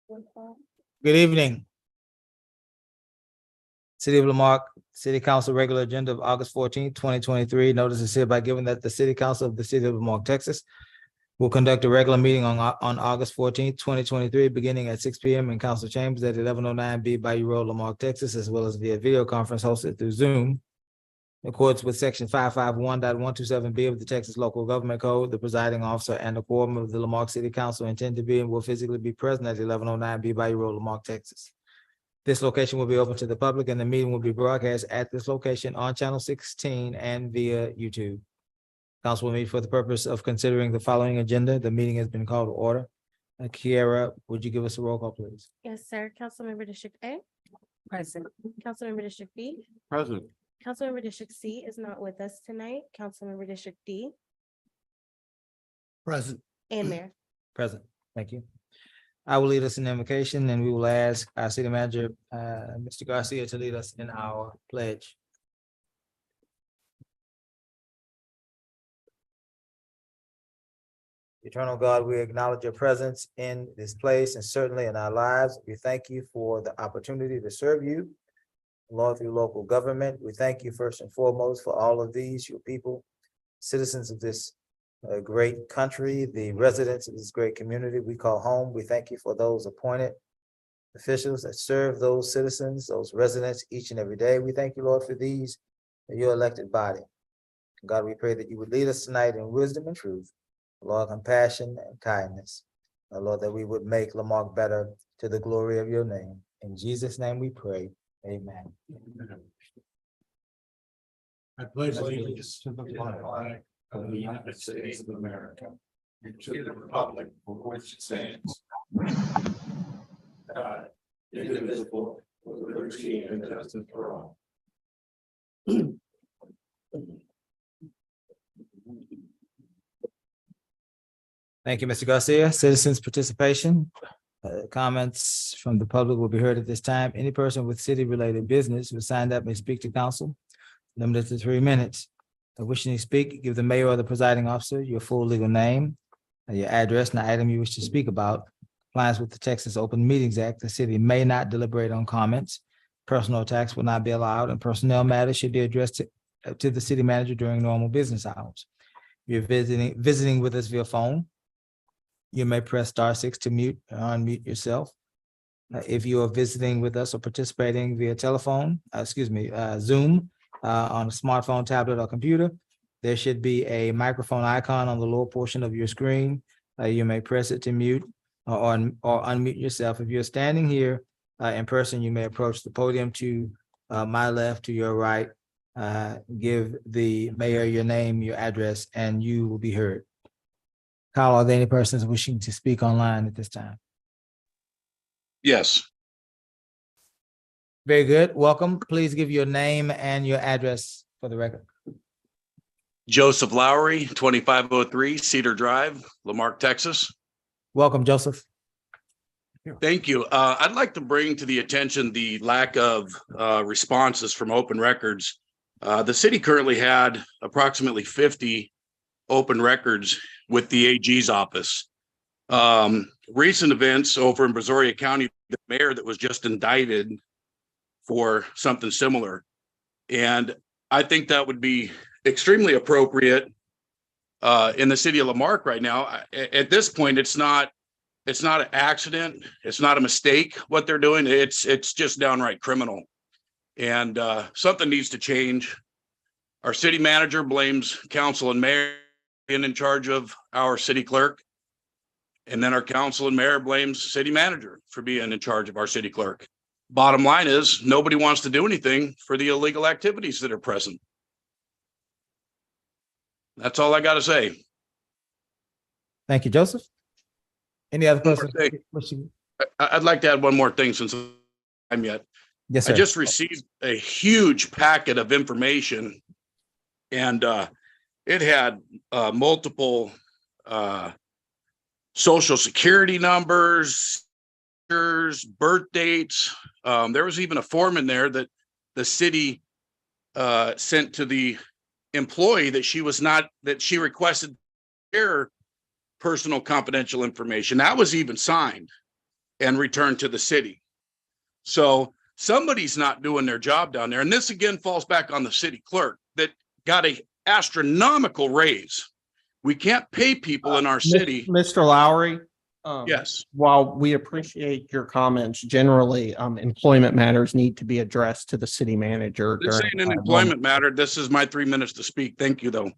Good evening. City of Lamarck City Council regular agenda of August 14th, 2023. Notice is hereby given that the City Council of the City of Lamarck, Texas will conduct a regular meeting on August 14th, 2023, beginning at 6 p.m. in council chambers at 1109 B Bayou Road, Lamarck, Texas, as well as via video conference hosted through Zoom. In accordance with section 551.127B of the Texas Local Government Code, the presiding officer and the quorum of the Lamarck City Council intend to be and will physically be present at 1109 B Bayou Road, Lamarck, Texas. This location will be open to the public and the meeting will be broadcast at this location on channel 16 and via YouTube. Council will meet for the purpose of considering the following agenda. The meeting has been called to order. Kiara, would you give us a roll call, please? Yes, sir. Councilmember District A. Present. Councilmember District B. Present. Councilmember District C is not with us tonight. Councilmember District D Present. and Mayor. Present. Thank you. I will lead us in invocation and we will ask our city manager, Mr. Garcia, to lead us in our pledge. Eternal God, we acknowledge your presence in this place and certainly in our lives. We thank you for the opportunity to serve you, Lord, through local government. We thank you first and foremost for all of these, your people, citizens of this great country, the residents of this great community we call home. We thank you for those appointed officials that serve those citizens, those residents each and every day. We thank you, Lord, for these, your elected body. God, we pray that you would lead us tonight in wisdom and truth, Lord, compassion and kindness. Lord, that we would make Lamarck better to the glory of your name. In Jesus' name we pray. Amen. I pledge allegiance to the flag of the United States of America and to the republic for which it stands, God, indivisible, with liberty and justice for all. Thank you, Mr. Garcia. Citizens' participation. Comments from the public will be heard at this time. Any person with city-related business who signed up may speak to council, limited to 3 minutes. Wishing to speak, give the mayor or the presiding officer your full legal name, your address, and the item you wish to speak about. Compliance with the Texas Open Meetings Act, the city may not deliberate on comments. Personal attacks will not be allowed, and personnel matters should be addressed to the city manager during normal business hours. If you're visiting with us via phone, you may press *6 to mute or unmute yourself. If you are visiting with us or participating via telephone, Zoom, on a smartphone, tablet, or computer, there should be a microphone icon on the lower portion of your screen. You may press it to mute or unmute yourself. If you're standing here in person, you may approach the podium to my left, to your right. Give the mayor your name, your address, and you will be heard. Kyle, are there any persons wishing to speak online at this time? Yes. Very good. Welcome. Please give your name and your address for the record. Joseph Lowry, 2503 Cedar Drive, Lamarck, Texas. Welcome, Joseph. Thank you. I'd like to bring to the attention the lack of responses from open records. The city currently had approximately 50 open records with the AG's office. Recent events over in Brazoria County, the mayor that was just indicted for something similar. And I think that would be extremely appropriate in the city of Lamarck right now. At this point, it's not an accident. It's not a mistake what they're doing. It's just downright criminal. And something needs to change. Our city manager blames council and mayor being in charge of our city clerk. And then our council and mayor blames city manager for being in charge of our city clerk. Bottom line is nobody wants to do anything for the illegal activities that are present. That's all I got to say. Thank you, Joseph. Any other person? I'd like to add one more thing since I'm yet. Yes, sir. I just received a huge packet of information and it had multiple social security numbers, birth dates. There was even a form in there that the city sent to the employee that she requested their personal confidential information. That was even signed. and returned to the city. So somebody's not doing their job down there. And this again falls back on the city clerk that got a astronomical raise. We can't pay people in our city. Mr. Lowry. Yes. While we appreciate your comments, generally, employment matters need to be addressed to the city manager. This during ain't an that employment moment. matter. This is my 3 minutes to speak. Thank you, though.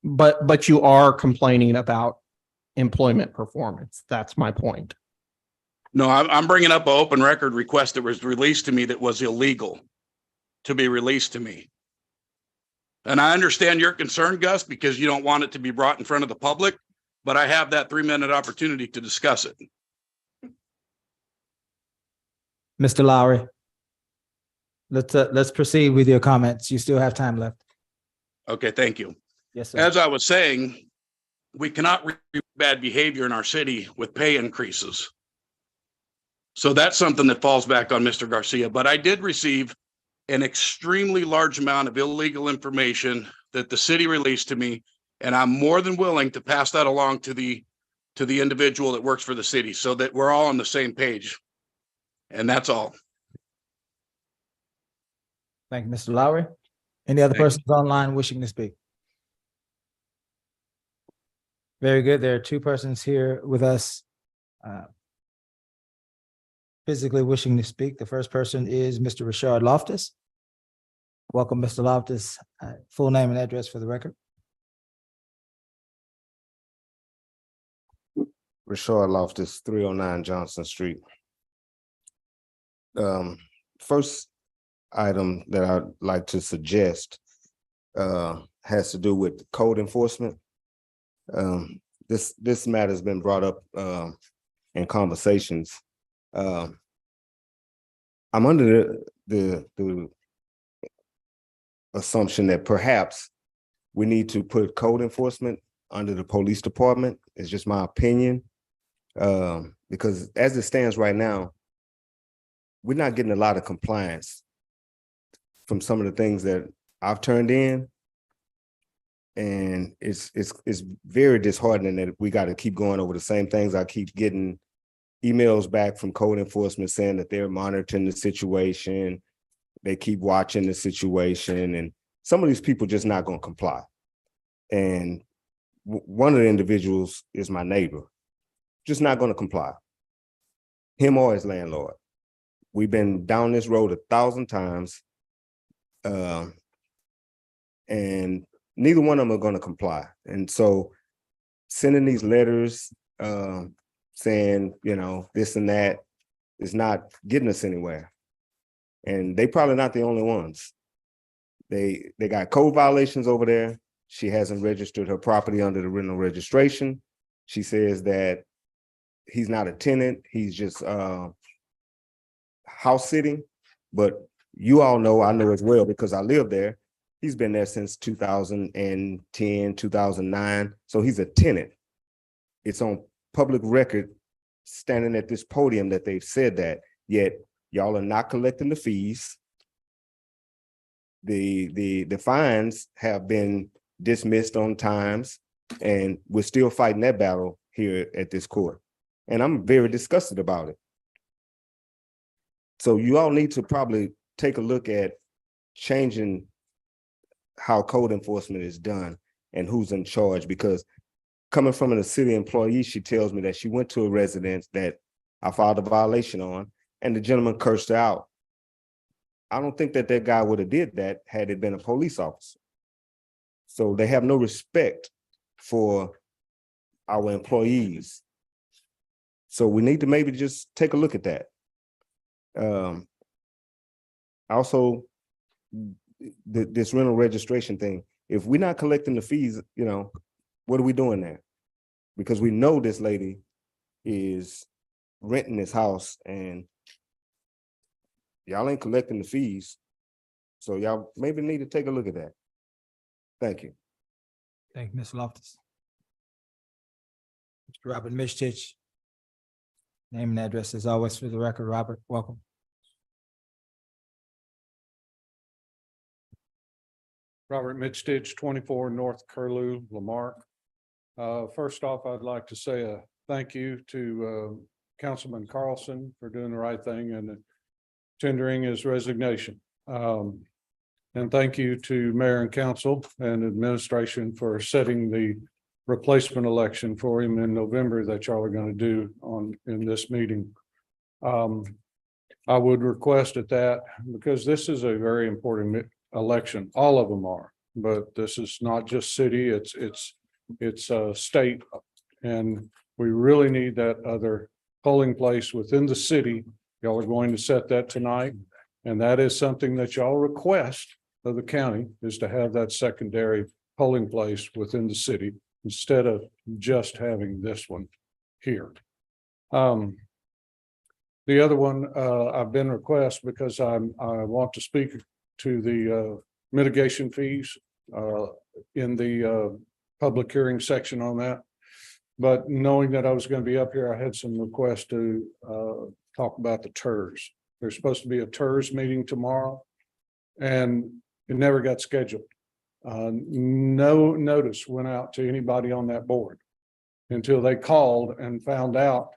But you are complaining about employment performance. That's my point. No, I'm bringing up an open record request that was released to me that was illegal to be released to me. And I understand your concern, Gus, because you don't want it to be brought in front of the public, but I have that 3-minute opportunity to discuss it. Mr. Lowry. Let's proceed with your comments. You still have time left. Okay, thank you. Yes, sir. As I was saying, we cannot review bad behavior in our city with pay increases. So that's something that falls back on Mr. Garcia, but I did receive an extremely large amount of illegal information that the city released to me, and I'm more than willing to pass that along to the individual that works for the city so that we're all on the same page. And that's all. Thank you, Mr. Lowry. Any other Thank you. persons online wishing to speak? Very good. There are 2 persons here with us physically wishing to speak. The first person is Mr. Richard Loftus. Welcome, Mr. Loftus. Full name and address for the record. Rashard Loftus, 309 Johnson Street. First item that I'd like to suggest has to do with code enforcement. This matter has been brought up in conversations. I'm under the assumption that perhaps we need to put code enforcement under the police department. It's just my opinion. Because as it stands right now, we're not getting a lot of compliance from some of the things that I've turned in. And it's very disheartening that we got to keep going over the same things. I keep getting emails back from code enforcement saying that they're monitoring the situation. They keep watching the situation, and some of these people just not going to comply. And one of the individuals is my neighbor, just not going to comply. Him or his landlord. We've been down this road 1,000 times, and neither one of them are going to comply. And so sending these letters saying, you know, this and that is not getting us anywhere. And they probably not the only ones. They got code violations over there. She hasn't registered her property under the rental registration. She says that he's not a tenant. He's just house sitting. But you all know, I know as well because I live there. He's been there since 2010, 2009. So he's a tenant. It's on public record standing at this podium that they've said that, yet y'all are not collecting the fees. The fines have been dismissed on times, and we're still fighting that battle here at this court. And I'm very disgusted about it. So you all need to probably take a look at changing how code enforcement is done and who's in charge, because coming from a city employee, she tells me that she went to a residence that I filed a violation on, and the gentleman cursed her out. I don't think that that guy would have did that had it been a police officer. So they have no respect for our employees. So we need to maybe just take a look at that. Also, this rental registration thing, if we're not collecting the fees, you know, what are we doing there? Because we know this lady is renting this house and y'all ain't collecting the fees. So y'all maybe need to take a look at that. Thank you. Thank you, Ms. Loftus. Mr. Robert Mishtich. Name and address as always for the record. Robert, welcome. Robert Midstitch, 24 North Curlew, Lamarck. First off, I'd like to say a thank you to Councilman Carlson for doing the right thing and tendering his resignation. And thank you to mayor and council and administration for setting the replacement election for him in November that y'all are going to do in this meeting. I would request at that, because this is a very important election. All of them are, but this is not just city, it's state. And we really need that other polling place within the city. Y'all are going to set that tonight. And that is something that y'all request of the county, is to have that secondary polling place within the city instead of just having this one here. The other one, I've been requested because I want to speak to the mitigation fees in the public hearing section on that. But knowing that I was going to be up here, I had some requests to talk about the TERS. There's supposed to be a TERS meeting tomorrow, and it never got scheduled. No notice went out to anybody on that board until they called and found out,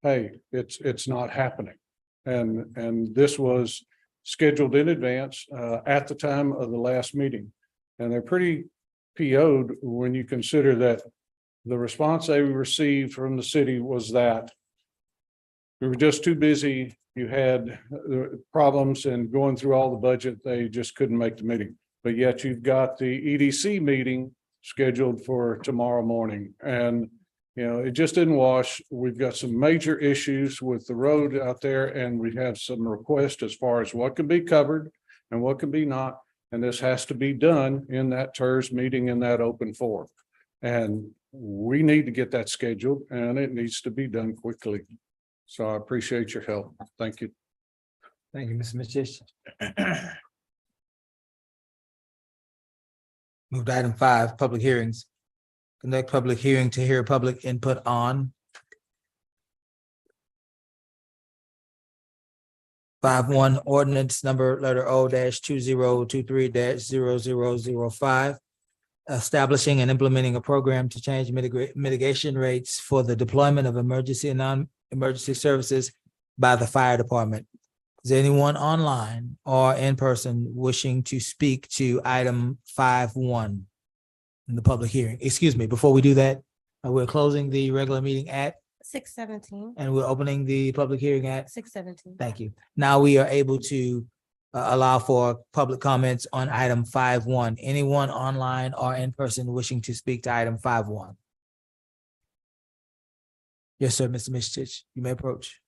hey, it's not happening. And this was scheduled in advance at the time of the last meeting. And they're pretty PO'd when you consider that the response they received from the city was that we were just too busy. You had problems and going through all the budget, they just couldn't make the meeting. But yet you've got the EDC meeting scheduled for tomorrow morning. And, you know, it just didn't wash. We've got some major issues with the road out there, and we have some requests as far as what can be covered and what can be not. And this has to be done in that TERS meeting in that open forum. And we need to get that scheduled, and it needs to be done quickly. So I appreciate your help. Thank you. Thank you, Mr. Mitchell. Move to item 5, public hearings. Conduct public hearing to hear public input on 5.1 ordinance number letter O-2023-0005. Establishing and implementing a program to change mitigation rates for the deployment of emergency and non-emergency services by the fire department. Is there anyone online or in person wishing to speak to item 5.1 in the public hearing? Excuse me, before we do that, we're closing the regular meeting at 6:17. and we're opening the public hearing at 6:17. Thank you. Now we are able to allow for public comments on item 5.1. Anyone online or in person wishing to speak to item 5.1? Yes, sir, Mr. Mistich, you may approach.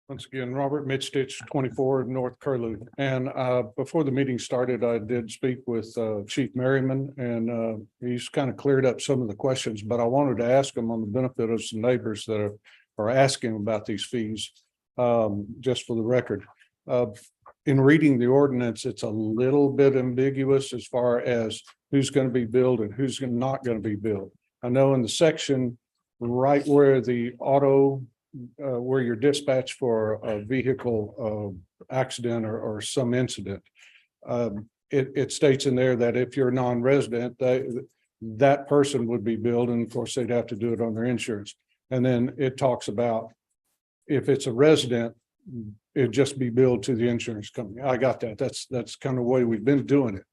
Once again, Robert Mitchell, 24 North Curlew. And before the meeting started, I did speak with Chief Merriman, and he's kind of cleared up some of the questions, but I wanted to ask him on the benefit of some neighbors that are asking about these fees, just for the record. In reading the ordinance, it's a little bit ambiguous as far as who's going to be billed and who's not going to be billed. I know in the section right where the auto where you're dispatched for a vehicle accident or some incident. It states in there that if you're non-resident, that person would be billed, and of course they'd have to do it on their insurance. And then it talks about if it's a resident, it'd just be billed to the insurance company. I got that. That's kind of the way we've been doing it.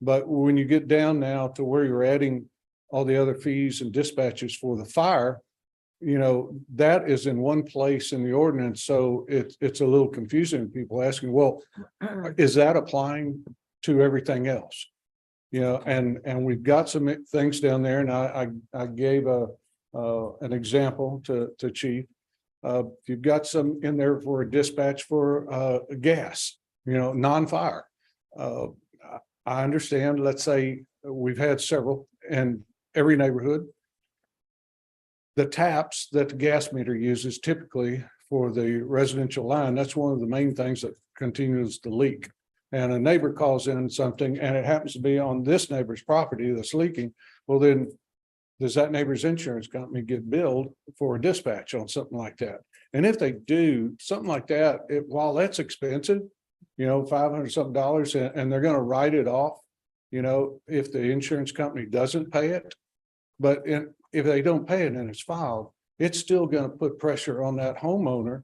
But when you get down now to where you're adding all the other fees and dispatches for the fire, you know, that is in one place in the ordinance. So it's a little confusing. People asking, well, is that applying to everything else? You know, and we've got some things down there, and I gave an example to Chief. You've got some in there for a dispatch for gas, you know, non-fire. I understand, let's say we've had several in every neighborhood. The taps that the gas meter uses typically for the residential line, that's one of the main things that continues to leak. And a neighbor calls in something and it happens to be on this neighbor's property that's leaking. Well, then does that neighbor's insurance company get billed for a dispatch on something like that? And if they do something like that, while that's expensive, you know, $500 something, and they're going to write it off you know, if the insurance company doesn't pay it. But if they don't pay it and it's filed, it's still gonna put pressure on that homeowner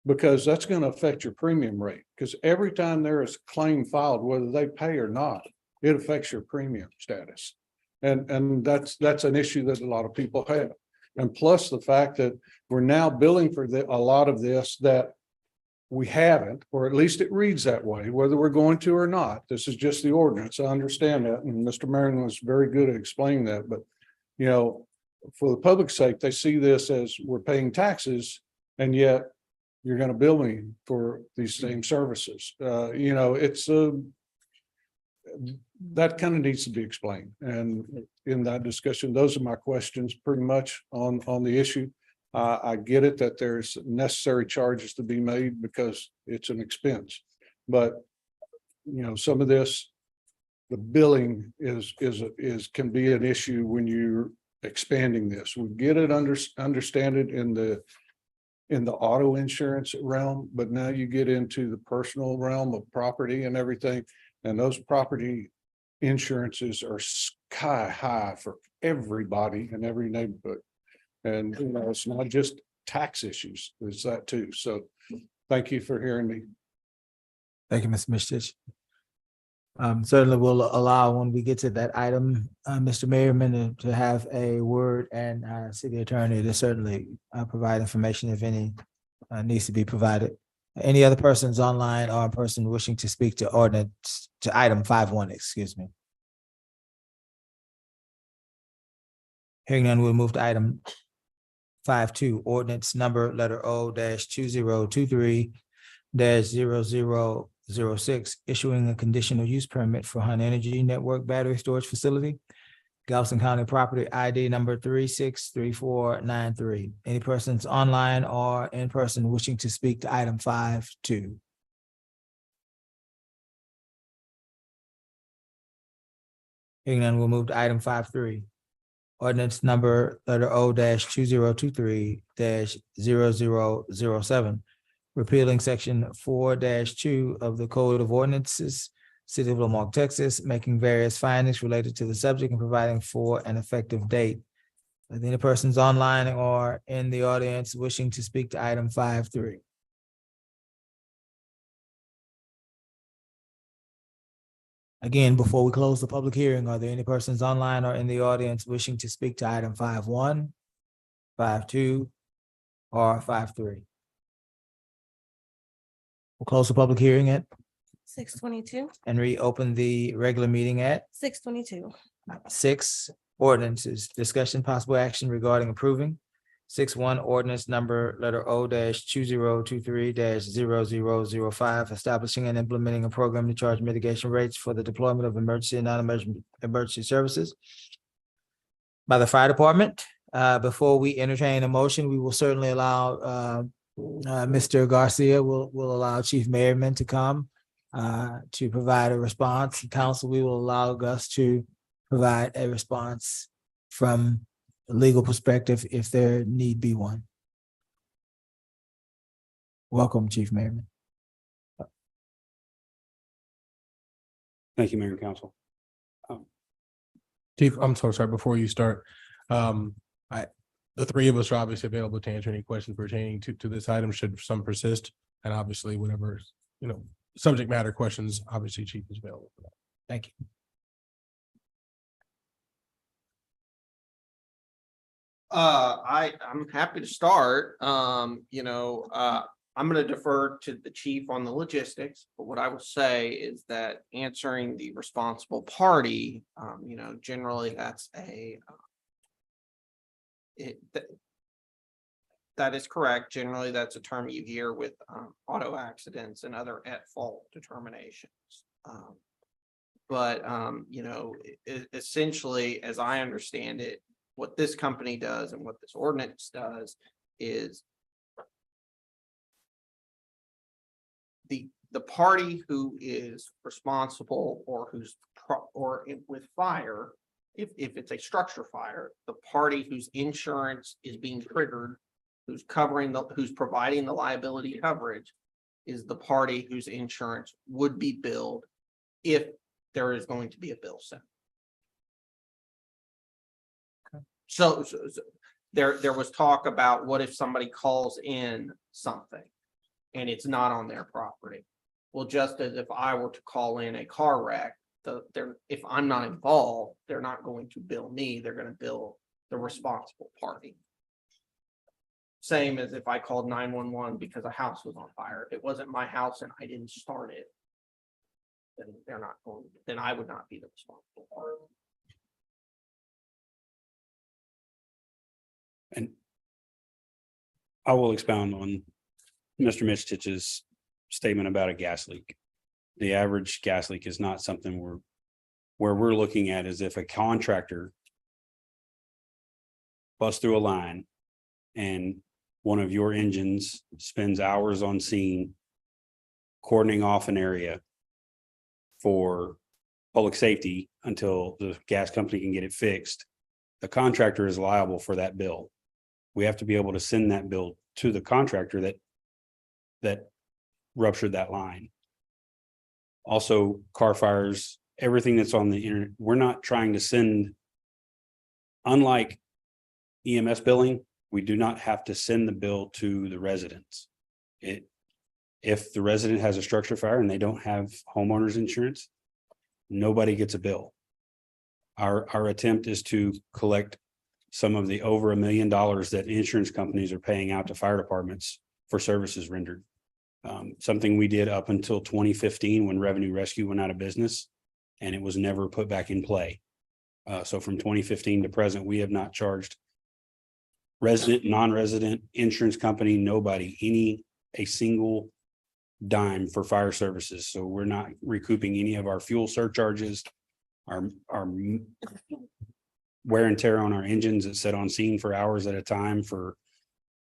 because that's gonna affect your premium rate. Because every time there is a claim filed, whether they pay or not, it affects your premium status. And that's an issue that a lot of people have. And plus the fact that we're now billing for a lot of this that we haven't, or at least it reads that way, whether we're going to or not. This is just the ordinance. I understand that. And Mr. Marion was very good at explaining that, but you know, for the public's sake, they see this as we're paying taxes and yet you're going to bill me for these same services. You know, it's that kind of needs to be explained. And in that discussion, those are my questions pretty much on the issue. I get it that there's necessary charges to be made because it's an expense, but you know, some of this, the billing can be an issue when you're expanding this. We get it understand it in the auto insurance realm, but now you get into the personal realm of property and everything, and those property insurances are sky high for everybody in every neighborhood. And you know, it's not just tax issues, it's that too. So thank you for hearing me. Thank you, Mr. Mistich. Certainly we'll allow when we get to that item, Mr. Merriman to have a word and city attorney to certainly provide information if any needs to be provided. Any other persons online or a person wishing to speak to ordinance to item 5.1, excuse me. Hearing none, we'll move to item 5.2, ordinance number letter O -2023-0006, issuing a conditional use permit for Hun Energy Network Battery Storage Facility, Galveston County Property ID number 363493. Any persons online or in person wishing to speak to item 5.2? Hearing none, we'll move to item 5.3. Ordinance number letter O -2023-0007, repealing section 4-2 of the Code of Ordinances, City of Lamarque, Texas, making various findings related to the subject and providing for an effective date. Are there any persons online or in the audience wishing to speak to item 5.3? Again, before we close the public hearing, are there any persons online or in the audience wishing to speak to item 5.1, 5.2, or 5.3? We'll close the public hearing at 6:22. and reopen the regular meeting at 6:22. 6. Ordinances, discussion possible action regarding approving 6.1 ordinance number letter O -2023-0005, establishing and implementing a program to charge mitigation rates for the deployment of emergency and non-emergency services by the fire department. Before we entertain a motion, we will certainly allow Mr. Garcia will allow Chief Merriman to come to provide a response. Council, we will allow Gus to provide a response from a legal perspective if there need be one. Welcome, Chief Merriman. Thank you, Mayor and Council. Chief, I'm so sorry, before you start, the three of us are obviously available to answer any questions pertaining to this item, should some persist. And obviously, whatever, subject matter questions, obviously Chief is available for that. Thank you. I'm happy to start. I'm going to defer to the chief on the logistics, but what I will say is that answering the responsible party, generally that's that is correct. Generally, that's a term you hear with auto accidents and other at-fault determinations. Essentially, as I understand it, what this company does and what this ordinance does is the party who is responsible or with fire, if it's a structure fire, the party whose insurance is being triggered, who's providing the liability coverage, is the party whose insurance would be billed if there is going to be a bill sent. So there was talk about what if somebody calls in something and it's not on their property? Well, just as if I were to call in a car wreck, if I'm not involved, they're not going to bill me, they're gonna bill the responsible party. Same as if I called 911 because a house was on fire. If it wasn't my house and I didn't start it, then then I would not be the responsible party. And I will expound on Mr. Mitch's statement about a gas leak. The average gas leak is not something where we're looking at is if a contractor busts through a line and one of your engines spends hours on scene cordoning off an area for public safety until the gas company can get it fixed, the contractor is liable for that bill. We have to be able to send that bill to the contractor that ruptured that line. Also, car fires, everything that's on the internet, we're not trying to send, unlike EMS billing, we do not have to send the bill to the residents. If the resident has a structure fire and they don't have homeowners insurance, nobody gets a bill. Our attempt is to collect some of the over $1 million that insurance companies are paying out to fire departments for services rendered. Something we did up until 2015 when Revenue Rescue went out of business and it was never put back in play. So from 2015 to present, we have not charged resident, non-resident, insurance company, nobody, a single dime for fire services. So we're not recouping any of our fuel surcharges, our wear and tear on our engines that sit on scene for hours at a time for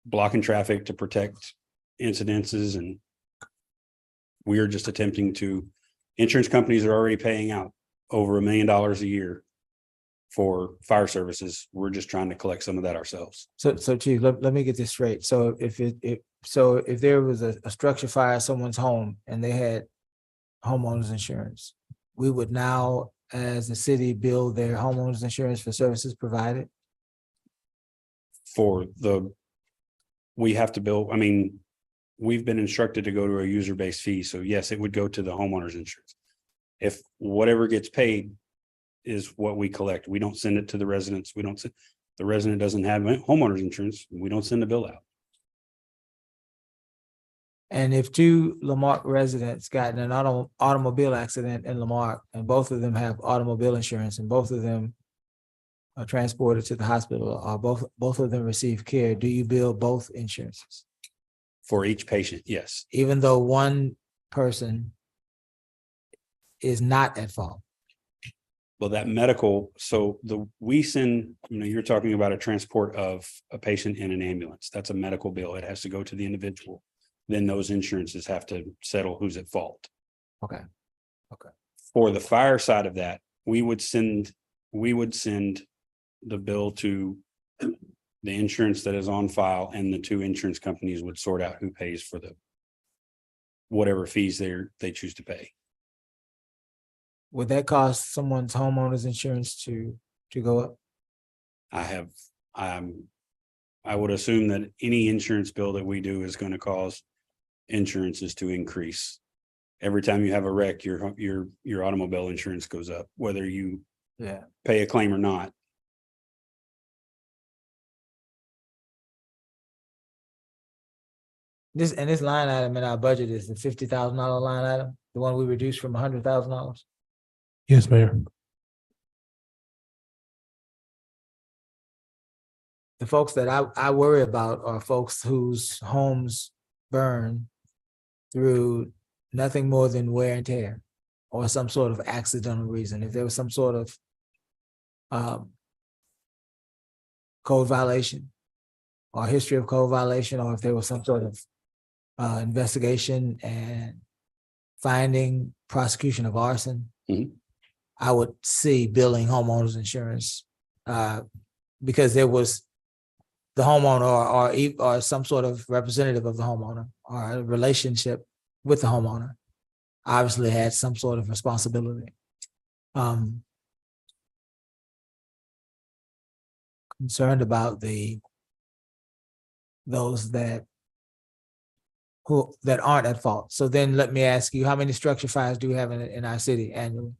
blocking traffic to protect incidences. And we are just attempting to, insurance companies are already paying out over $1 million a year for fire services. We're just trying to collect some of that ourselves. So Chief, let me get this straight. So if there was a structure fire at someone's home and they had homeowners insurance, we would now, as the city, bill their homeowners insurance for services provided? We have to bill, I mean, we've been instructed to go to a user-based fee. So yes, it would go to the homeowner's insurance. If whatever gets paid is what we collect, we don't send it to the residents. The resident doesn't have homeowner's insurance, we don't send the bill out. And if two Lamarck residents got in an automobile accident in Lamarck and both of them have automobile insurance and both of them are transported to the hospital or both of them receive care, do you bill both insurances? For each patient, yes. Even though one person is not at fault? Well, that medical, so we send, you're talking about a transport of a patient in an ambulance. That's a medical bill. It has to go to the individual. Then those insurances have to settle who's at fault. Okay. For the fire side of that, we would send the bill to the insurance that is on file, and the two insurance companies would sort out who pays for the whatever fees they choose to pay. Would that cost someone's homeowner's insurance to go up? I would assume that any insurance bill that we do is going to cause insurances to increase. Every time you have a wreck, your automobile insurance goes up, whether you pay a claim or not. This line item in our budget is the $50,000 line item, the one we reduced from $100,000. Yes, Mayor. The folks that I worry about are folks whose homes burn through nothing more than wear and tear or some sort of accidental reason. If there was some sort of code violation or history of code violation, or if there was some sort of investigation and finding prosecution of arson, I would see billing homeowners insurance because there was the homeowner or some sort of representative of the homeowner or a relationship with the homeowner obviously had some sort of responsibility. concerned about those that aren't at fault. So then let me ask you, how many structure fires do we have in our city annually?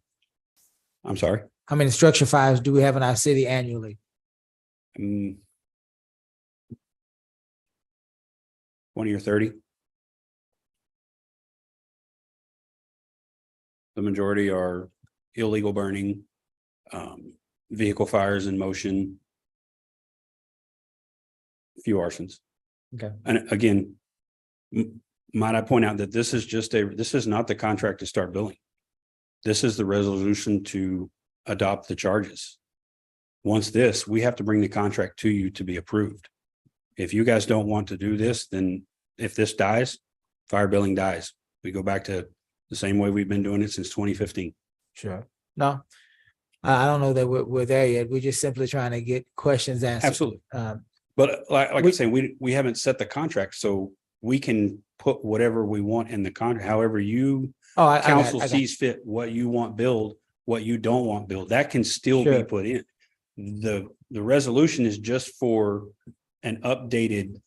I'm sorry. How many structure fires do we have in our city annually? 20 or 30. The majority are illegal burning, vehicle fires in motion, a few arsons. Okay. And again, might I point out that this is not the contract to start billing. This is the resolution to adopt the charges. Once we have to bring the contract to you to be approved. If you guys don't want to do this, then if this dies, fire billing dies. We go back to the same way we've been doing it since 2015. Sure. No, I don't know that we're there yet. We're just simply trying to get questions answered. Absolutely. But like I say, we haven't set the contract, so we can put whatever we want in the contract, however you council sees fit, what you want billed, what you don't want billed, that can still be put in. The resolution is just for an updated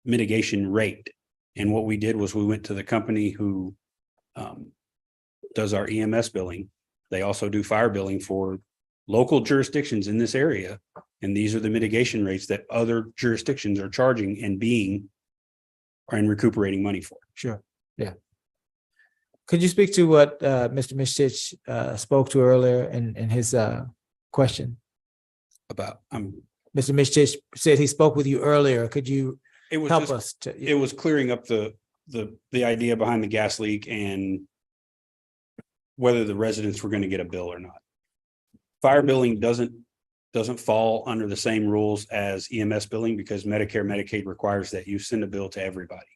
mitigation rate. And what we did was we went to the company who does our EMS billing. They also do fire billing for local jurisdictions in this area. And these are the mitigation rates that other jurisdictions are charging and recuperating money for. Sure. Yeah. Could you speak to what Mr. Mistich spoke to earlier in his question? About Mr. Mistich said he spoke with you earlier. Could you help us to? It was clearing up the idea behind the gas leak and whether the residents were going to get a bill or not. Fire billing doesn't fall under the same rules as EMS billing because Medicare, Medicaid requires that you send a bill to everybody.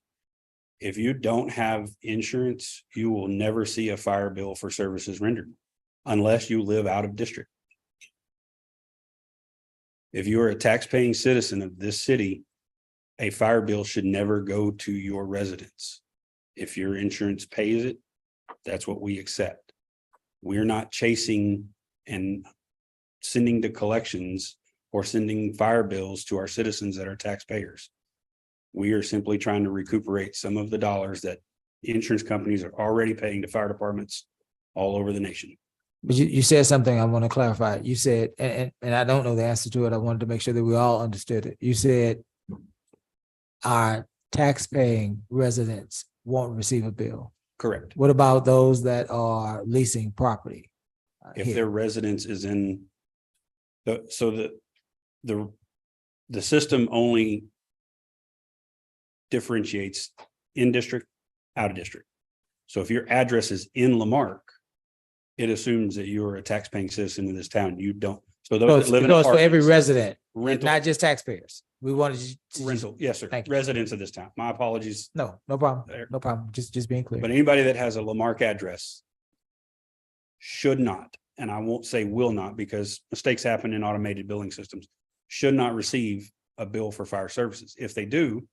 If you don't have insurance, you will never see a fire bill for services rendered unless you live out of district. If you are a tax-paying citizen of this city, a fire bill should never go to your residence. If your insurance pays it, that's what we accept. We're not chasing and sending to collections or sending fire bills to our citizens that are taxpayers. We are simply trying to recuperate some of the dollars that insurance companies are already paying to fire departments all over the nation. But you said something I want to clarify. You said, and I don't know the answer to it. I wanted to make sure that we all understood it. You said our tax-paying residents won't receive a bill. Correct. What about those that are leasing property? If their residence is in the system only differentiates in district, out of district. So if your address is in Lamarque, it assumes that you're a tax-paying citizen in this town. You don't. So those that live in for every apartments, resident, rental, not just taxpayers. We wanted to rental. Yes, sir. Thank you. Residents of this town. My apologies. No problem. There. No problem. Just being clear. But anybody that has a Lamarque address should not, and I won't say will not because mistakes happen in automated billing systems, should not receive a bill for fire services. If they do,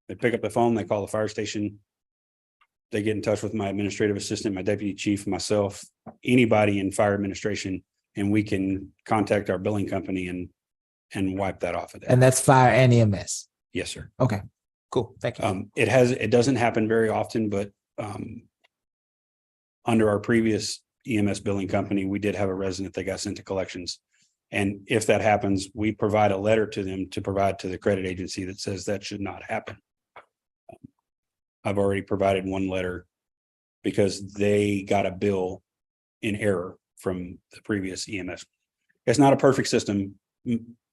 they pick up the phone, they call the fire station. They get in touch with my administrative assistant, my deputy chief, myself, anybody in fire administration, and we can contact our billing company and wipe that off of that. And that's fire and EMS. Yes, sir. Okay, cool. Thank you. It doesn't happen very often, but under our previous EMS billing company, we did have a resident that got sent to collections. And if that happens, we provide a letter to them to provide to the credit agency that says that should not happen. I've already provided one letter because they got a bill in error from the previous EMS. It's not a perfect system.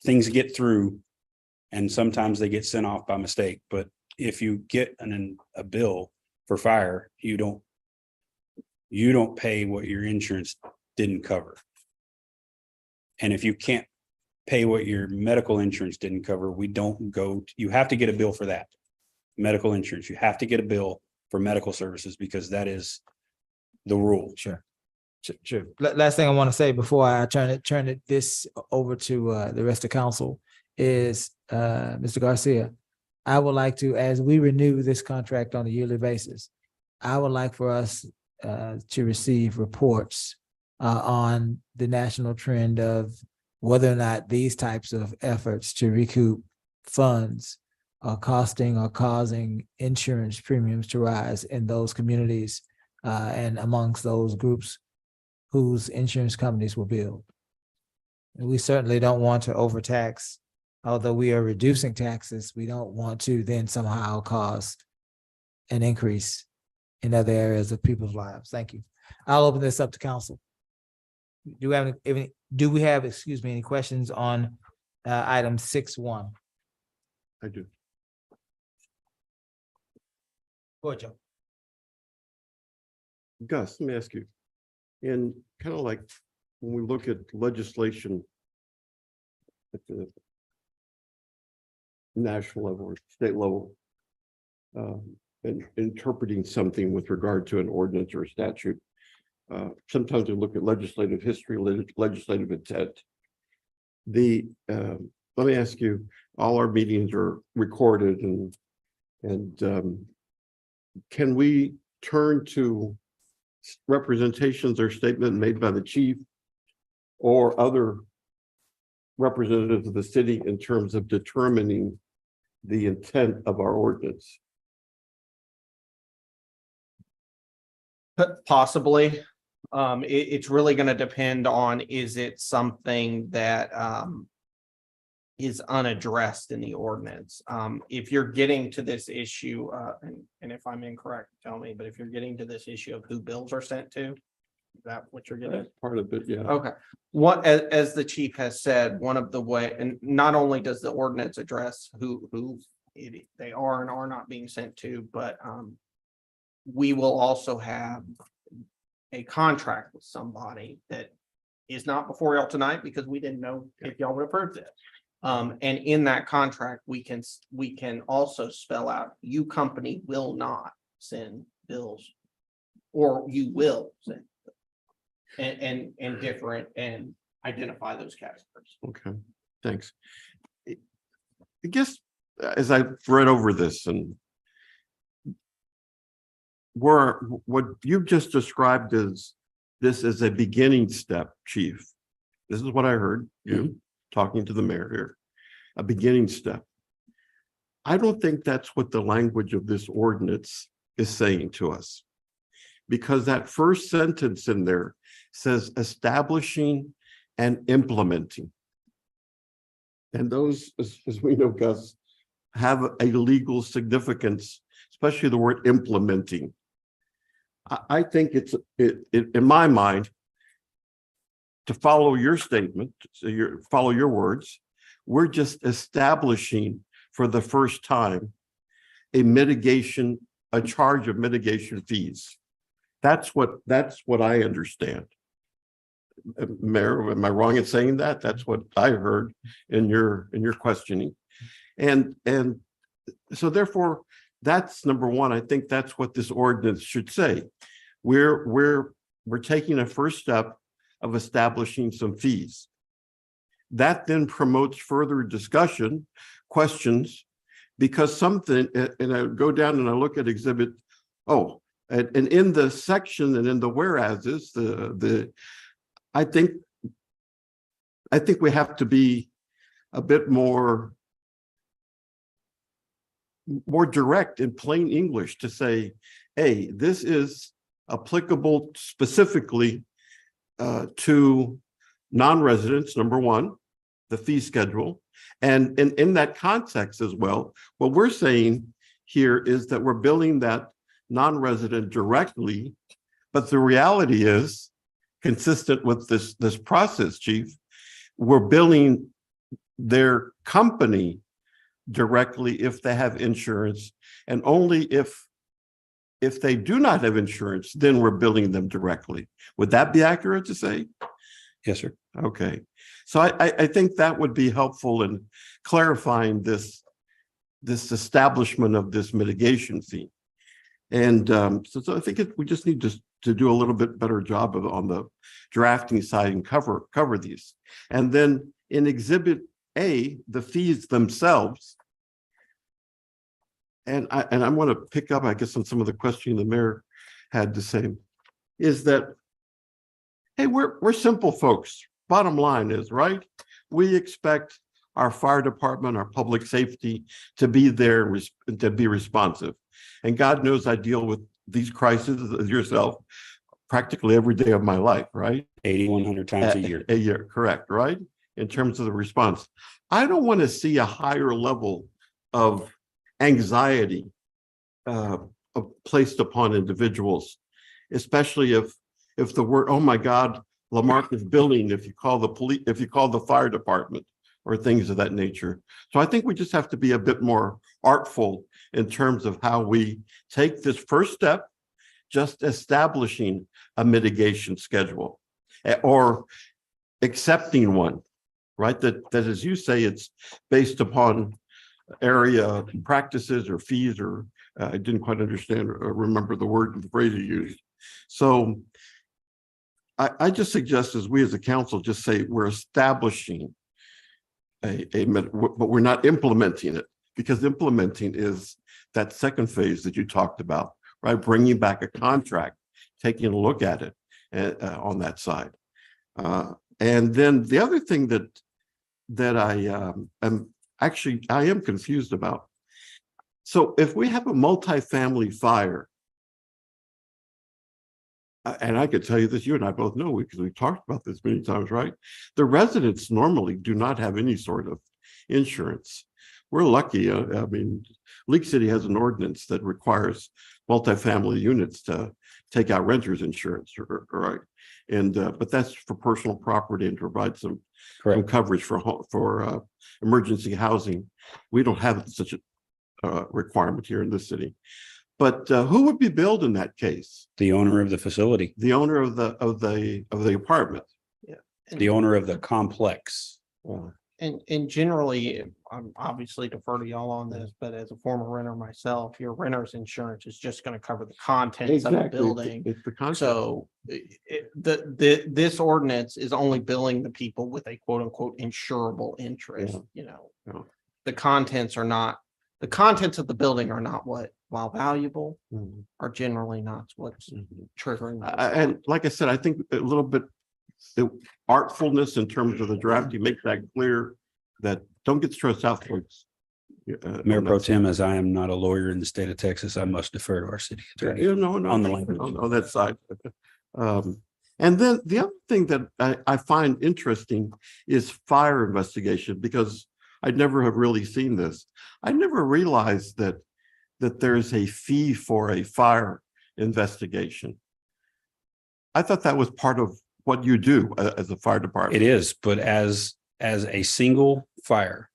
Things get through and sometimes they get sent off by mistake. But if you get a bill for fire, you don't pay what your insurance didn't cover. And if you can't pay what your medical insurance didn't cover, you have to get a bill for that. Medical insurance, you have to get a bill for medical services because that is the rule. Sure. Last thing I want to say before I turn this over to the rest of council is Mr. Garcia, I would like to, as we renew this contract on a yearly basis, I would like for us to receive reports on the national trend of whether or not these types of efforts to recoup funds are costing or causing insurance premiums to rise in those communities and amongst those groups whose insurance companies were billed. And we certainly don't want to overtax. Although we are reducing taxes, we don't want to then somehow cause an increase in other areas of people's lives. Thank you. I'll open this up to council. Do we have any questions on item 6.1? I do. Go ahead, Joe. Gus, let me ask you, and kind of like when we look at legislation at the national level or state level, and interpreting something with regard to an ordinance or a statute, sometimes we look at legislative history, legislative intent. Let me ask you, all our meetings are recorded, and can we turn to representations or statement made by the chief or other representatives of the city in terms of determining the intent of our ordinance? Possibly. It's really going to depend on, is it something that is unaddressed in the ordinance? If you're getting to this issue, and if I'm incorrect, tell me, but if you're getting to this issue of who bills are sent to, is that what you're getting? That's part of it, yeah. Okay, what, as the chief has said, one of the way, and not only does the ordinance address who they are and are not being sent to, but we will also have a contract with somebody that is not before y'all tonight because we didn't know if y'all would approve this. And in that contract, we can also spell out, you company will not send bills, or you will send, and different, and identify those categories. Okay, thanks. I guess as I read over this, and what you've just described as this as a beginning step, chief. This is what I heard you talking to the mayor here, a beginning step. I don't think that's what the language of this ordinance is saying to us, because that first sentence in there says establishing and implementing. And those, as we know, Gus, have a legal significance, especially the word implementing. I think it in my mind, to follow your statement, follow your words, we're just establishing for the first time a charge of mitigation fees. That's what I understand. Mayor, am I wrong in saying that? That's what I heard in your questioning. And so therefore, that's number one. I think that's what this ordinance should say. We're taking a first step of establishing some fees. That then promotes further discussion, questions, because something, and I go down and I look at exhibit, and in the section and in the whereases, I think we have to be a bit more direct in plain English to say, hey, this is applicable specifically to non-residents, number one, the fee schedule. And in that context as well, what we're saying here is that we're billing that non-resident directly, but the reality is, consistent with this process, chief, we're billing their company directly if they have insurance, and only if they do not have insurance, then we're billing them directly. Would that be accurate to say? Yes, sir. Okay, so I think that would be helpful in clarifying this establishment of this mitigation fee. And so I think we just need to do a little bit better job on the drafting side and cover these. And then in Exhibit A, the fees themselves. And I want to pick up, I guess, on some of the questioning the mayor had to say, is that Hey, we're simple folks. Bottom line is, right? We expect our fire department, our public safety to be there and to be responsive. And God knows I deal with these crises as yourself practically every day of my life, right? 8,100 times a year. A year, correct, right? In terms of the response. I don't want to see a higher level of anxiety placed upon individuals, especially if the word, oh my God, Marque is building, if you call the police, if you call the fire department or things of that nature. So I think we just have to be a bit more artful in terms of how we take this first step, just establishing a mitigation schedule or accepting one, right? That as you say, it's based upon area practices or fees, or I didn't quite understand or remember the word, the phrase you used. So I just suggest as we as a council just say we're establishing but we're not implementing it, because implementing is that second phase that you talked about, right? Bringing back a contract, taking a look at it on that side. And then the other thing that I am confused about. So if we have a multifamily fire, and I could tell you this, you and I both know because we've talked about this many times, right? The residents normally do not have any sort of insurance. We're lucky. I mean, League City has an ordinance that requires multifamily units to take out renters insurance, right? And but that's for personal property and to provide some coverage for emergency housing. We don't have such a requirement here in this city. But who would be billed in that case? The owner of the facility, The owner of the apartment. Yeah. the owner of the complex. And generally, I'm obviously defer to y'all on this, but as a former renter myself, your renter's insurance is just going to cover the contents of the building. It's the concept. So this ordinance is only billing the people with a quote unquote insurable interest, Yeah. The contents of the building are not what, while valuable, Mhm. are generally not what's triggering. the And like I said, I think a little bit the artfulness in terms of the draft, you make that clear that don't get stressed out, folks. Mayor Pro Tem, as I am not a lawyer in the state of Texas, I must defer to our city attorney. No, on the language. on that side. And then the other thing that I find interesting is fire investigation, because I never have really seen this. I never realized that there's a fee for a fire investigation. I thought that was part of what you do as a fire department. It is, but as a single fire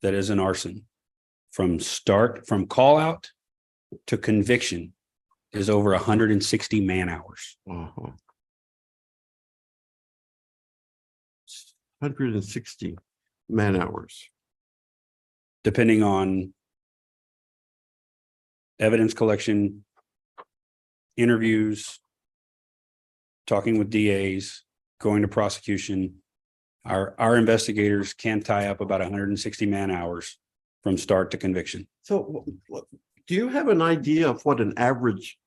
that is an arson, from call out to conviction is over 160 man hours. 160 man hours. Depending on evidence collection, interviews, talking with DAs, going to prosecution. Our investigators can tie up about 160 man hours from start to conviction. So do you have an idea of what an average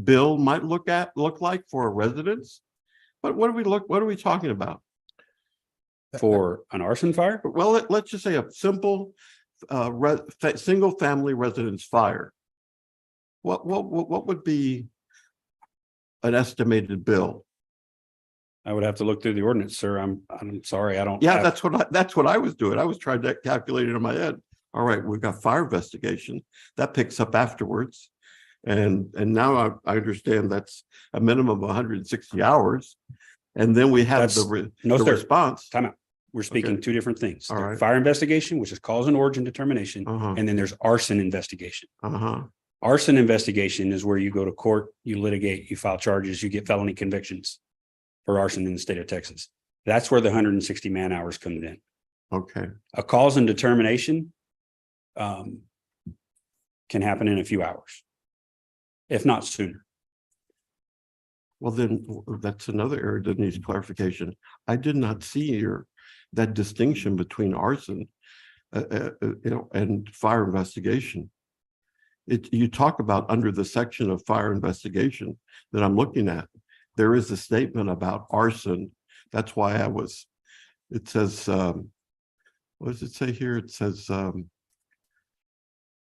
bill might look like for a residence? But what are we talking about? For an arson fire? Well, let's just say a simple single family residence fire. What would be an estimated bill? I would have to look through the ordinance, sir. I'm sorry, I don't. Yeah, have- that's what I was doing. I was trying to calculate it in my head. All right, we've got fire investigation that picks up afterwards, and now I understand that's a minimum of 160 hours, and then we have the response. Time out. We're speaking Okay. two different things. All right. Fire investigation, which is cause and origin determination, and then there's arson investigation. Arson investigation is where you go to court, you litigate, you file charges, you get felony convictions for arson in the state of Texas. That's where the 160 man hours comes in. Okay. A cause and determination can happen in a few hours, if not sooner. Well, then that's another area that needs clarification. I did not see that distinction between arson, and fire investigation. You talk about under the section of fire investigation that I'm looking at, there is a statement about arson. That's why it says, what does it say here? It says,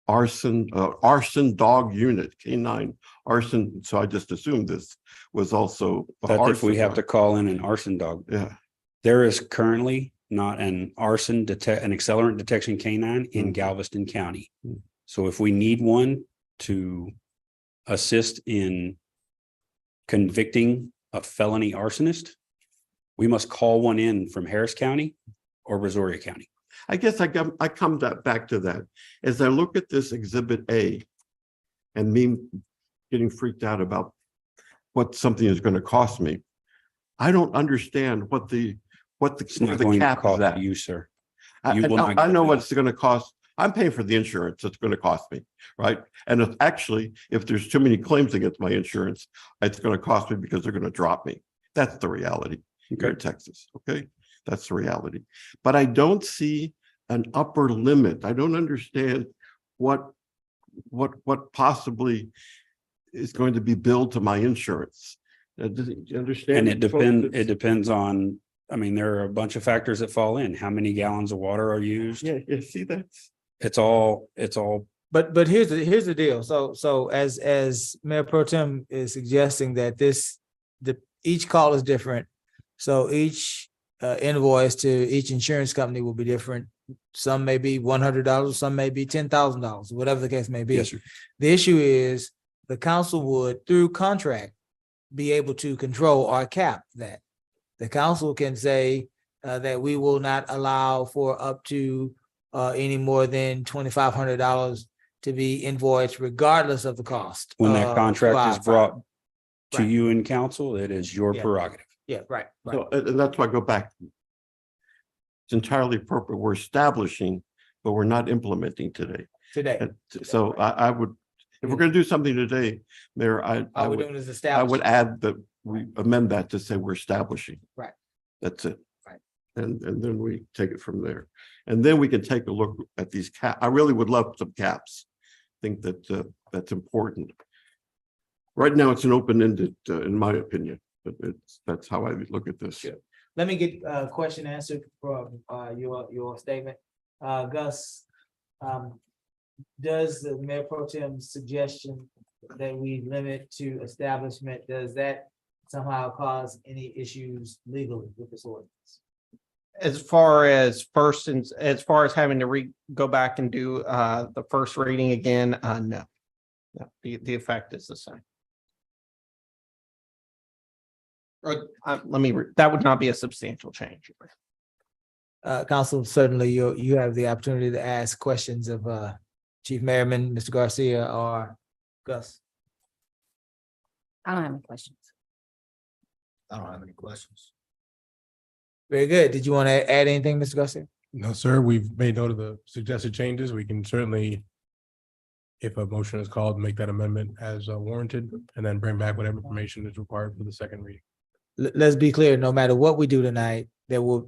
arson dog unit, canine arson. So I just assumed this was also. That's if we arson have dog. to call in an arson dog. Yeah, There is currently not an an accelerant detection canine in Mhm. Galveston County. Mhm. So if we need one to assist in convicting a felony arsonist, we must call one in from Harris County or Brazoria County. I guess I come back to that. As I look at this exhibit A and me getting freaked out about what something is going to cost me, I don't understand what the It's not the going to cap is cost at. you, sir. I You will know not I get know the what it's going to cost. I'm paying for the insurance it's going to cost me, right? And if there's too many claims against my insurance, it's going to cost me because they're going to drop me. That's the reality here in Texas, okay? That's the reality. But I don't see an upper limit. I don't understand what possibly is going to be billed to my insurance. Do you understand? And it depends on, I mean, there are a bunch of factors that fall in. How many gallons of water are used? Yeah, see that? It's all, But here's the deal. So as Mayor Pro Tem is suggesting that each call is different. So each invoice to each insurance company will be different. Some may be $100, some may be $10,000, whatever the case may be. yes, sir. The issue is the council would, through contract, be able to control or cap that. The council can say that we will not allow for up to any more than $2,500 to be invoiced regardless of the cost. When that contract is brought to Right. you in council, it is your Yeah. prerogative. Yeah, right. So, and that's why I go back. It's entirely appropriate. We're establishing, but we're not implementing today. Today, And so I would, if we're going to do something today, Mayor, I all we're would, doing is I establishing. would add that we amend that to say we're establishing. Right. That's it. Right. And then we take it from there. And then we can take a look at these I really would love some caps. I think that that's important. Right now, it's an open-ended, in my opinion, but that's how I look at this. Sure. Let me get a question answered from your statement. Gus, does the Mayor Pro Tem's suggestion that we limit to establishment, does that somehow cause any issues legally with this ordinance? As far as as far as having to go back and do the first reading again, no. No, the effect is the same. Or that would not be a substantial change. Council, certainly you have the opportunity to ask questions of Chief Merriman, Mr. Garcia, or Gus. I don't have any questions. I don't have any questions. Very good. Did you want to add anything, Mr. Garcia? No, sir, we've made note of the suggested changes. We can certainly, if a motion is called, make that amendment as warranted and then bring back whatever information is required for the second reading. Let's be clear, no matter what we do tonight, there will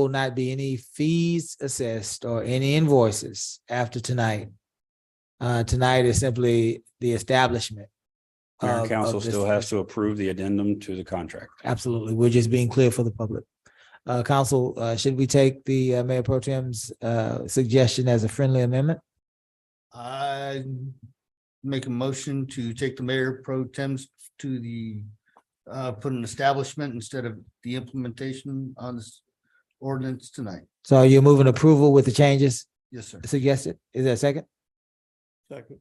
not be any fees assessed or any invoices after tonight. Tonight is simply the establishment. Mayor and of council this- still has to approve the addendum to the contract. Absolutely. We're just being clear for the public. Council, should we take the Mayor Pro Tem's suggestion as a friendly amendment? I make a motion to take the mayor pro tems to the put an establishment instead of the implementation on this ordinance tonight. So you're moving approval with the changes Yes, sir. suggested? Is there a second? Second.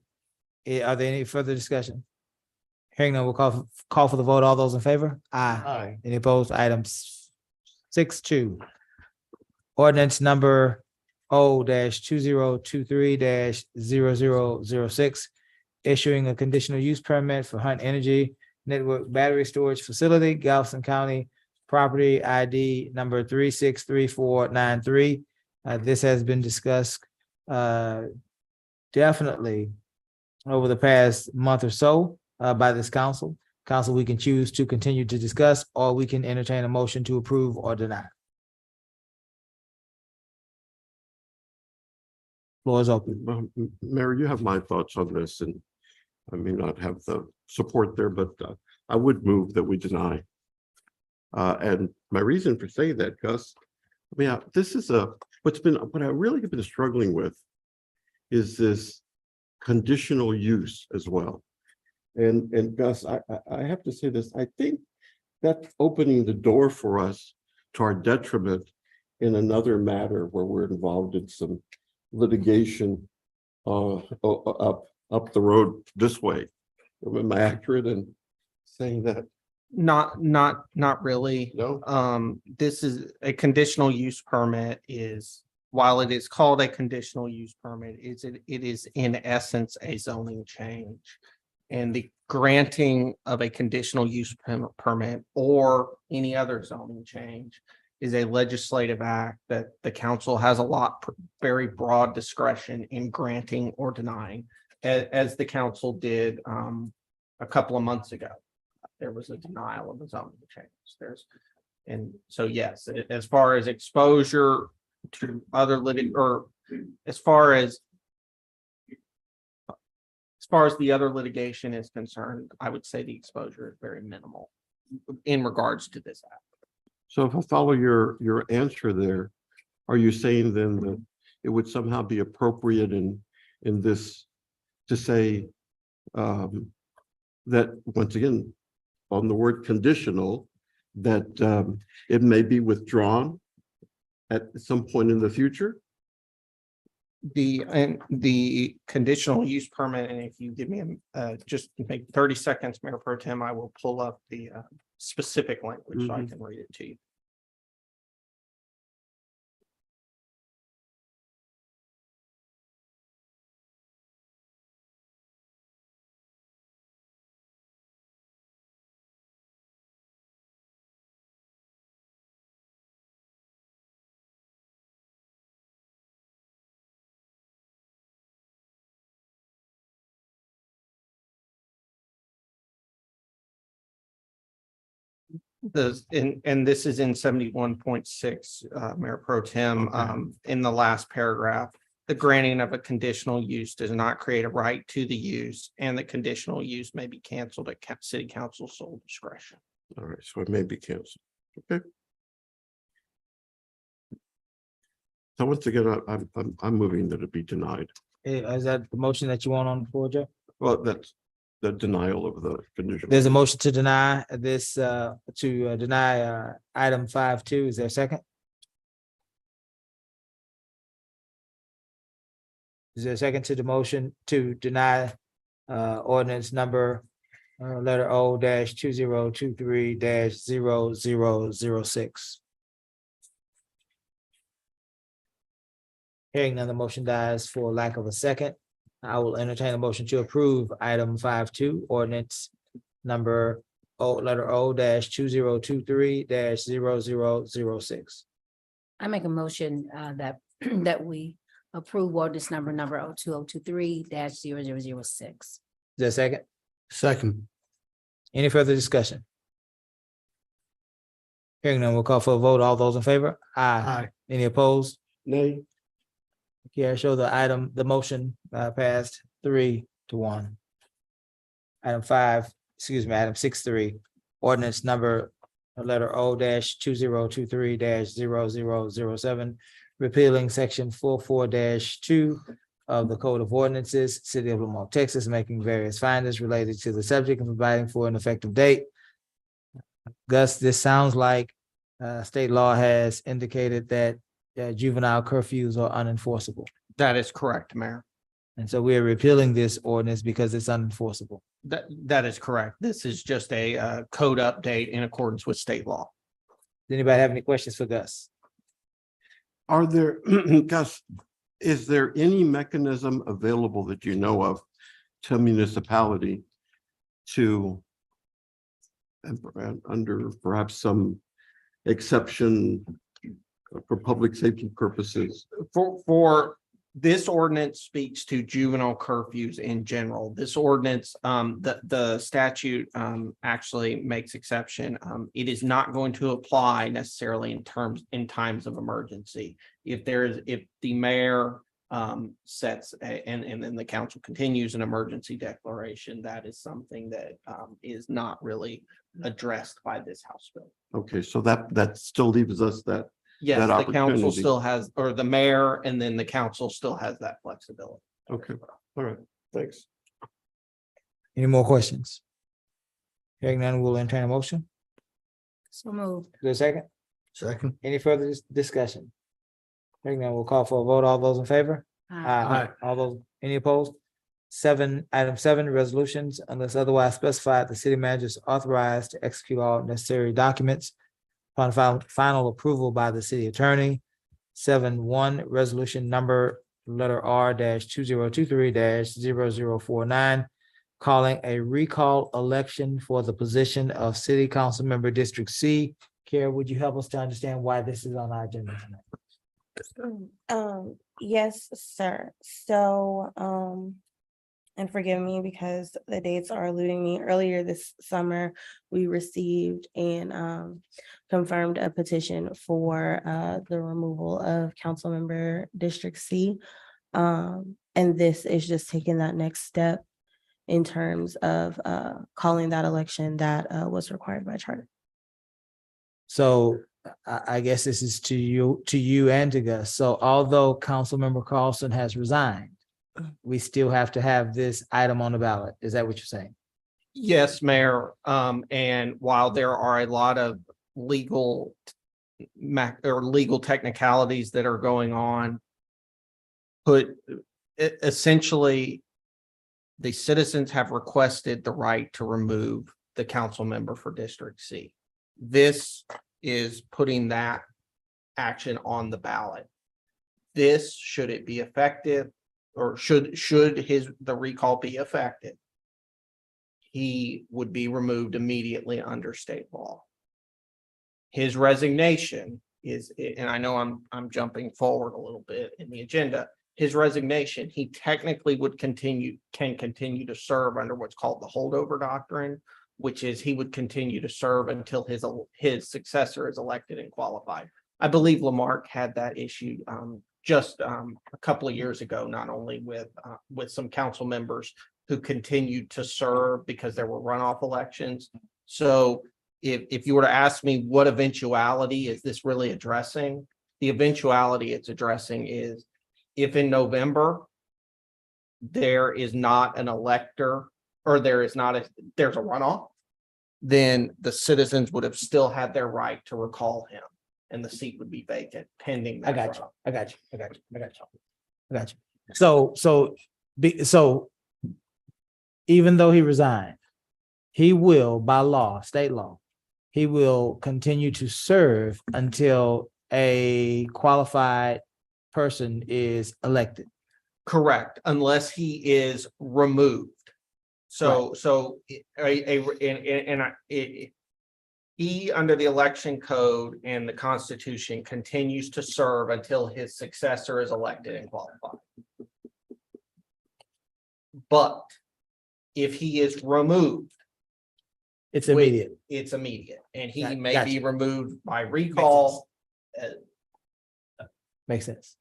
Are there any further discussion? Hearing none, we'll call for the vote. All those in favor? Aye. Aye. Any opposed? Items 6.2. Ordinance number O-2023-0006, issuing a conditional use permit for Hunt Energy Network Battery Storage Facility, Galveston County, property ID number 363493. This has been discussed definitely over the past month or so by this council. Council, we can choose to continue to discuss, or we can entertain a motion to approve or deny. Floor is open. Well, Mayor, you have my thoughts on this, and I may not have the support there, but I would move that we deny. And my reason for saying that, Gus, I mean, this is what I really have been struggling with is this conditional use as well. And Gus, I have to say this, I think that's opening the door for us to our detriment in another matter where we're involved in some litigation up the road this way. Am I accurate in saying that? Not really. No? This is a conditional use permit while it is called a conditional use permit, it is in essence a zoning change. And the granting of a conditional use permit or any other zoning change is a legislative act that the council has very broad discretion in granting or denying, as the council did a couple of months ago. There was a denial of the zoning change. And so, yes, as far as exposure to other as far as the other litigation is concerned, I would say the exposure is very minimal in regards to this act. So if I follow your answer there, are you saying then that it would somehow be appropriate in this to say that once again, on the word conditional, that it may be withdrawn at some point in the future? The conditional use permit, and if you give me just make 30 seconds, Mayor Pro Tem, I will pull up the specific language so I can read it to you. And this is in 71.6, Mayor Pro Tem, in the last paragraph. The granting of a conditional use does not create a right to the use, and the conditional use may be canceled at city council's sole discretion. All right, so it may be canceled. Okay. So once again, I'm moving that it be denied. Is that the motion that you want on the floor, Joe? Well, that's the denial of the condition. There's a motion to deny this, deny item 5.2. Is there a second? Is there a second to the motion to deny ordinance number letter O dash 2023 dash 0006? Hearing none, the motion dies for lack of a second. I will entertain a motion to approve item 5.2, ordinance number letter O dash 2023 dash 0006. I make a motion that that we approve ordinance number 2023 0006. Is there a second? Second. Any further discussion? Hearing none, we'll call for a vote. All those in favor? Aye. Any opposed? Nay. Okay, I show the motion passed 3-1. Item 6.3, ordinance number letter O dash 2023 dash 0007, repealing section 44-2 of the Code of Ordinances, City of Lamar, Texas, making various findings related to the subject and providing for an effective date. Gus, this sounds like state law has indicated that juvenile curfews are unenforceable. That is correct, Mayor. And so we are repealing this ordinance because it's unenforceable. That is correct. This is just a code update in accordance with state law. Does anybody have any questions for Gus? Are there, Gus, is there any mechanism available that you know of to a municipality to, under perhaps some exception for public safety purposes? For this ordinance speaks to juvenile curfews in general. This ordinance, the statute actually makes exception. It is not going to apply necessarily in times of emergency. If the mayor sets and then the council continues an emergency declaration. That is something that is not really addressed by this House bill. Okay, so that still leaves us that. Yes, That the council opportunity. still has, or the mayor, and then the council still has that flexibility. Okay, all right, thanks. Any more questions? Hearing none, we'll entertain a motion. So moved. Is there a second? Second. Any further discussion? Hearing none, we'll call for a vote. All those in favor? Aye. All those, any opposed? Item seven, resolutions, unless otherwise specified, the city manager is authorized to execute all necessary documents upon final approval by the city attorney. 7.1, resolution number letter R 2023 0049, calling a recall election for the position of city council member District C. Kara, would you help us to understand why this is on our agenda tonight? Yes, sir. So, and forgive me because the dates are eluding me. Earlier this summer, we received and confirmed a petition for the removal of Councilmember District C. And this is just taking that next step in terms of calling that election that was required by charter. So I guess this is to you and to Gus. So although Councilmember Carlson has resigned, we still have to have this item on the ballot. Is that what you're saying? Yes, Mayor. And while there are a lot of legal technicalities that are going on, essentially, the citizens have requested the right to remove the council member for District C. This is putting that action on the ballot. This, should it be effective, or should the recall be effective, he would be removed immediately under state law. His resignation is, and I know I'm jumping forward a little bit in the agenda. His resignation, he technically can continue to serve under what's called the holdover doctrine, which is he would continue to serve until his successor is elected and qualified. I believe Lamarque had that issue just a couple of years ago, not only with some council members who continued to serve because there were runoff elections. So if you were to ask me what eventuality is this really addressing, the eventuality it's addressing is if in November there is not an elector, or there's a runoff, then the citizens would have still had their right to recall him and the seat would be vacant pending that. I got runoff. you. So even though he resigned, he will, by law, state law, he will continue to serve until a qualified person is elected. Correct, unless he is removed. He, under the election code and the Constitution, continues to serve until his successor is elected and qualified. But if he is removed, It's immediate. it's immediate, and he Got- may be gotcha. removed by recall. Makes sense.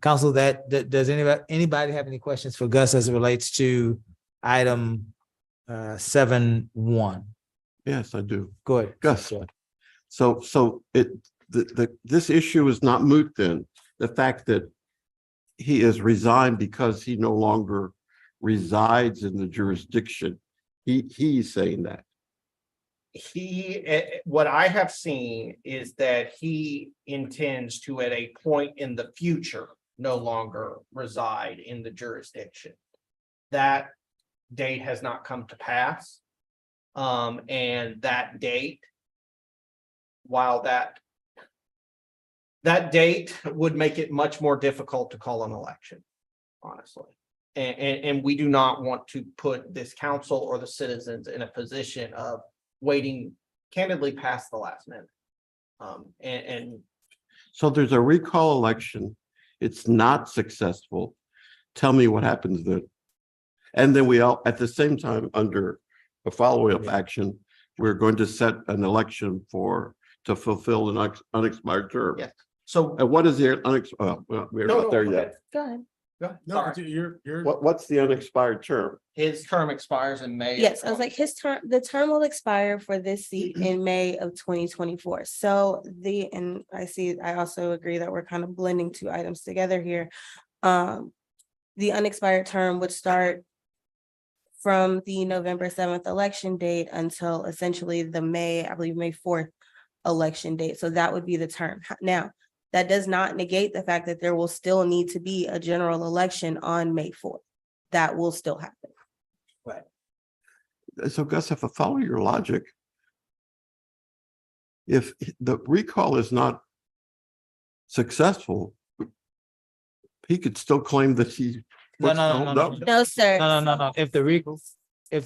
Council, does anybody have any questions for Gus as it relates to item 7.1? Yes, I do. Go ahead. Gus. So this issue is not moot then. The fact that he is resigned because he no longer resides in the jurisdiction. He's saying that. What I have seen is that he intends to, at a point in the future, no longer reside in the jurisdiction. That date has not come to pass. And that date, while that date would make it much more difficult to call an election, honestly. And we do not want to put this council or the citizens in a position of waiting candidly past the last minute. So there's a recall election. It's not successful. Tell me what happens then. And then we all, at the same time, under a follow-up action, we're going to set an election to fulfill an unexpired term. Yes. So And what is the we're No, not there yet. Go ahead. No, Sorry. you're. What's the unexpired term? His term expires in May. of Yes, I was like, the term will expire for this seat in May of 2024. So and I also agree that we're kind of blending two items together here. The unexpired term would start from the November 7th election date until essentially the I believe May 4th election date. So that would be the term. Now, that does not negate the fact that there will still need to be a general election on May 4th. That will still happen. So Gus, if I follow your logic, if the recall is not successful, he could still claim that he. No, no, no, no, no. No, sir. No. If the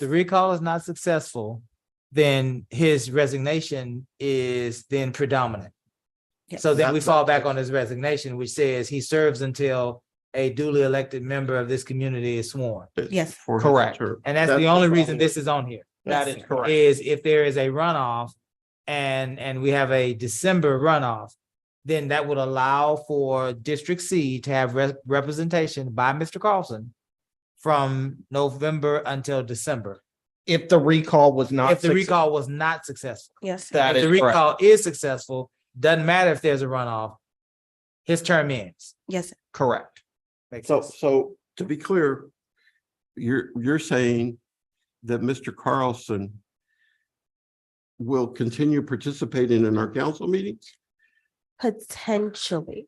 recall is not successful, then his resignation is then predominant. Yes. So then we fall back on his resignation, which says he serves until a duly elected member of this community is sworn. Yes. For his Correct. term. And that's the only reason this is on here. That is correct. Is if there is a runoff and we have a December runoff, then that would allow for District C to have representation by Mr. Carlson from November until December. If the recall was not. If the recall was not successful. Yes. That If is the correct. recall is successful, doesn't matter if there's a runoff, his term ends. Yes. Correct. So to be clear, you're saying that Mr. Carlson will continue participating in our council meetings? Potentially.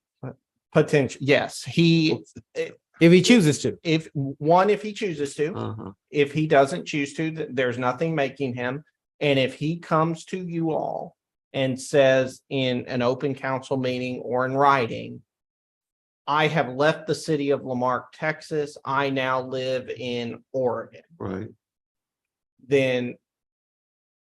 Potential, yes, If he chooses to. if he chooses to, Uh-huh. if he doesn't choose to, there's nothing making him. And if he comes to you all and says in an open council meeting or in writing, I have left the city of Lamarck, Texas, I now live in Oregon, Right. then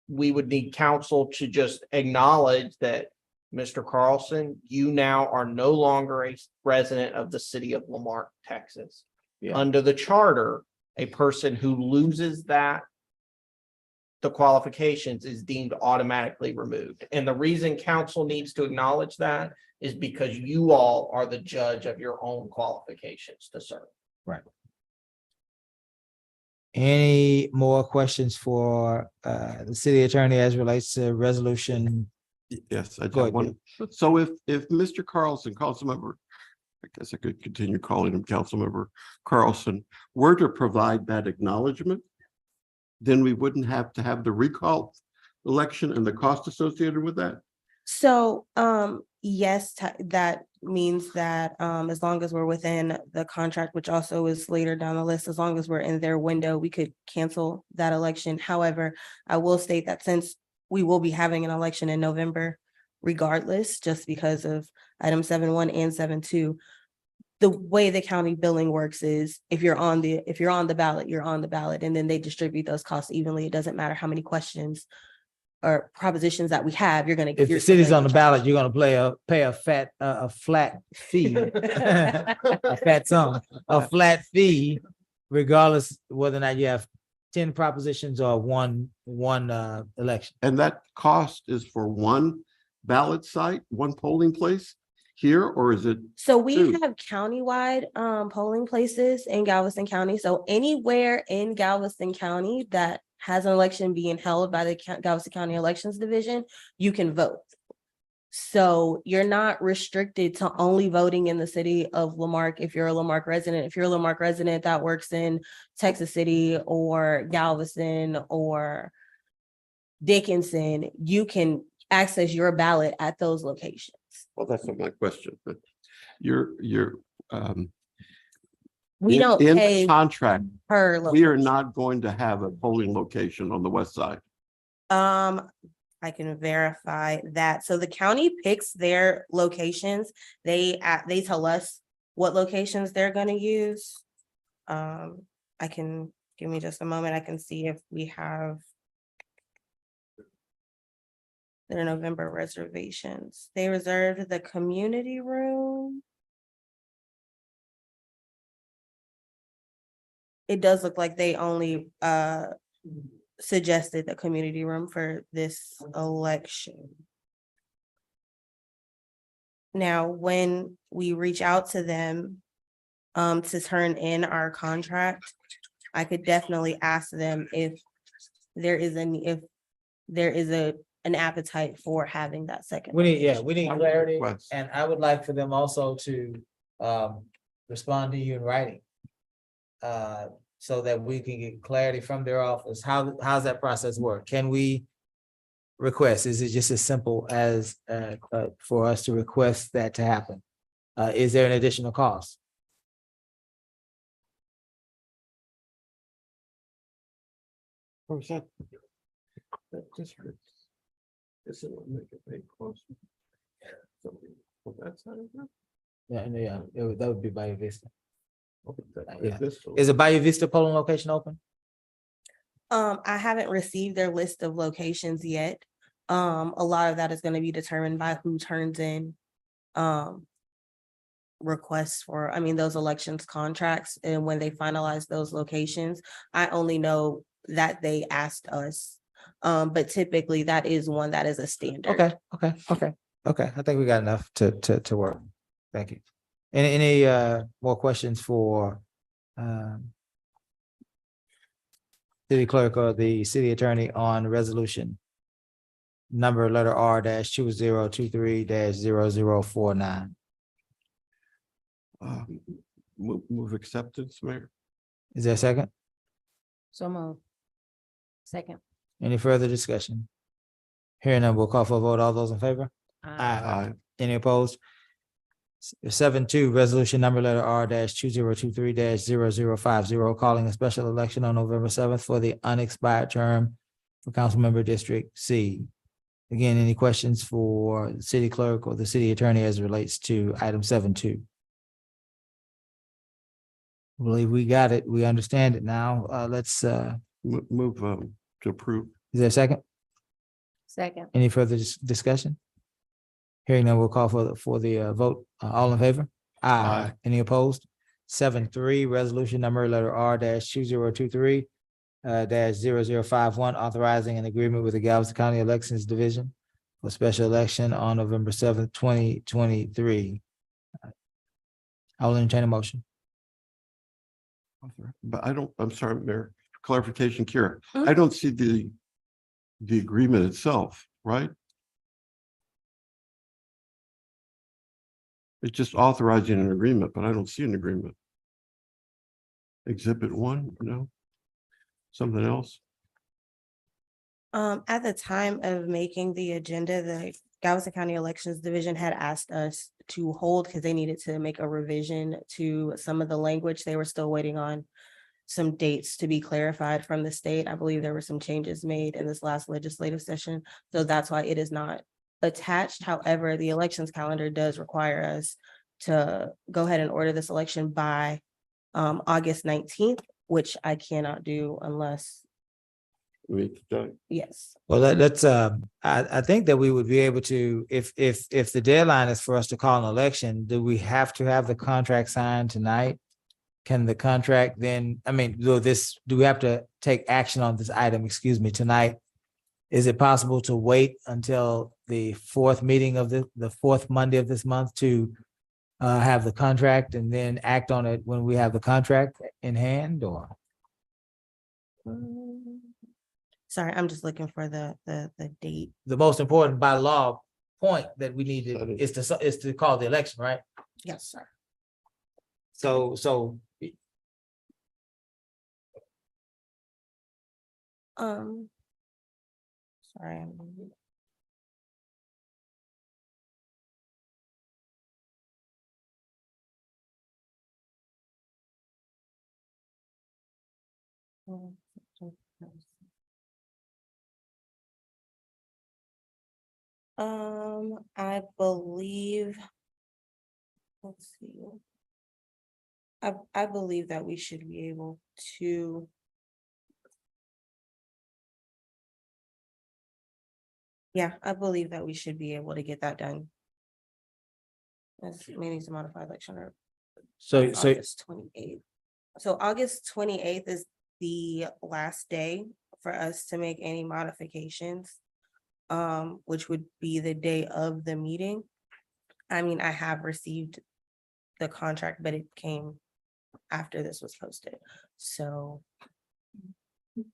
we would need council to just acknowledge that, Mr. Carlson, you now are no longer a resident of the city of Lamarck, Texas. Yeah. Under the charter, a person who loses the qualifications is deemed automatically removed. And the reason council needs to acknowledge that is because you all are the judge of your own qualifications to serve. Any more questions for the city attorney as relates to resolution? Yes, I Go have ahead, one. So if Mr. Carlson, Councilmember, I guess I could continue calling him Councilmember Carlson, were to provide that acknowledgement, then we wouldn't have to have the recall election and the cost associated with that? So, yes, that means that, as long as we're within the contract, which also is later down the list, as long as we're in their window, we could cancel that election. However, I will state that since we will be having an election in November regardless, just because of item 7.1 and 7.2, the way the county billing works is if you're on the ballot, you're on the ballot, and then they distribute those costs evenly. It doesn't matter how many questions or propositions that we have, you're gonna. If the city's on the ballot, you're gonna pay a flat fee. A fat sum, a flat fee, regardless whether or not you have 10 propositions or one election. And that cost is for one ballot site, one polling place here, or is it? So we Two. have countywide polling places in Galveston County. So anywhere in Galveston County that has an election being held by the Galveston County Elections Division, you can vote. So you're not restricted to only voting in the city of Lamarck if you're a Lamarck resident. If you're a Lamarck resident that works in Texas City or Galveston or Dickinson, you can access your ballot at those locations. Well, that's not my question, but you're We don't in the pay contract, per we are location. not going to have a polling location on the west side. I can verify that. So the county picks their locations. They tell us what locations they're gonna use. Give me just a moment. I can see if we have their November reservations. They reserved the community room. It does look like they only suggested the community room for this election. Now, when we reach out to them, to turn in our contract, I could definitely ask them if there is an appetite for having that second. We need I would clarity, request- and I would like for them also to respond to you in writing. So that we can get clarity from their office. How's that process work? Can we request? Is it just as simple as for us to request that to happen? Is there an additional cost? Or is that? That district. This is what make it pay close. Something on that side of that? Yeah, that would be Bayou Vista. Okay, that- Yeah. this- Is the Bayou Vista polling location open? I haven't received their list of locations yet. A lot of that is gonna be determined by who turns in requests for, those elections contracts, and when they finalize those locations, I only know that they asked us. But typically that is one that is a standard. Okay. I think we got enough to work. Thank you. Any more questions for city clerk or the city attorney on resolution number letter R dash 2023-0049? Move acceptance, Mayor. Is there a second? So moved. Second. Any further discussion? Hearing none, we'll call for a vote. All those in favor? Aye. Any opposed? 7-2, resolution number letter R dash 2023-0050, calling a special election on November 7th for the unexpired term for council member District C. Again, any questions for the city clerk or the city attorney as it relates to item 7-2? I believe we got it. We understand it now. Let's, Move to approve. is there a second? Second. Any further discussion? Hearing none, we'll call for the vote. All in favor? Aye. Any opposed? 7-3, resolution number letter R dash 2023 -0051, authorizing an agreement with the Galveston County Elections Division for special election on November 7th, 2023. I will entertain a motion. But I'm sorry, Mayor, clarification, Kira. Mhm. I don't see the agreement itself, right? It's just authorizing an agreement, but I don't see an agreement. Exhibit 1, no? Something else? At the time of making the agenda, the Galveston County Elections Division had asked us to hold because they needed to make a revision to some of the language. They were still waiting on some dates to be clarified from the state. I believe there were some changes made in this last legislative session, so that's why it is not attached. However, the elections calendar does require us to go ahead and order this election by August 19th, which I cannot do unless, yes. Well, let's, I think that we would be able to, if the deadline is for us to call an election, do we have to have the contract signed tonight? Can the contract then, do we have to take action on this item, tonight? Is it possible to wait until the fourth meeting of the fourth Monday of this month to have the contract and then act on it when we have the contract in hand, or? Sorry, I'm just looking for the date. The most important by law point that we need to, is to call the election, right? Yes, sir. So Sorry. I'm- I believe. Let's see. I believe that we should be able to. Yeah, I believe that we should be able to get that done. As meetings to modify election or so August 28th. So August 28th is the last day for us to make any modifications. Which would be the day of the meeting. I have received the contract, but it came after this was posted. So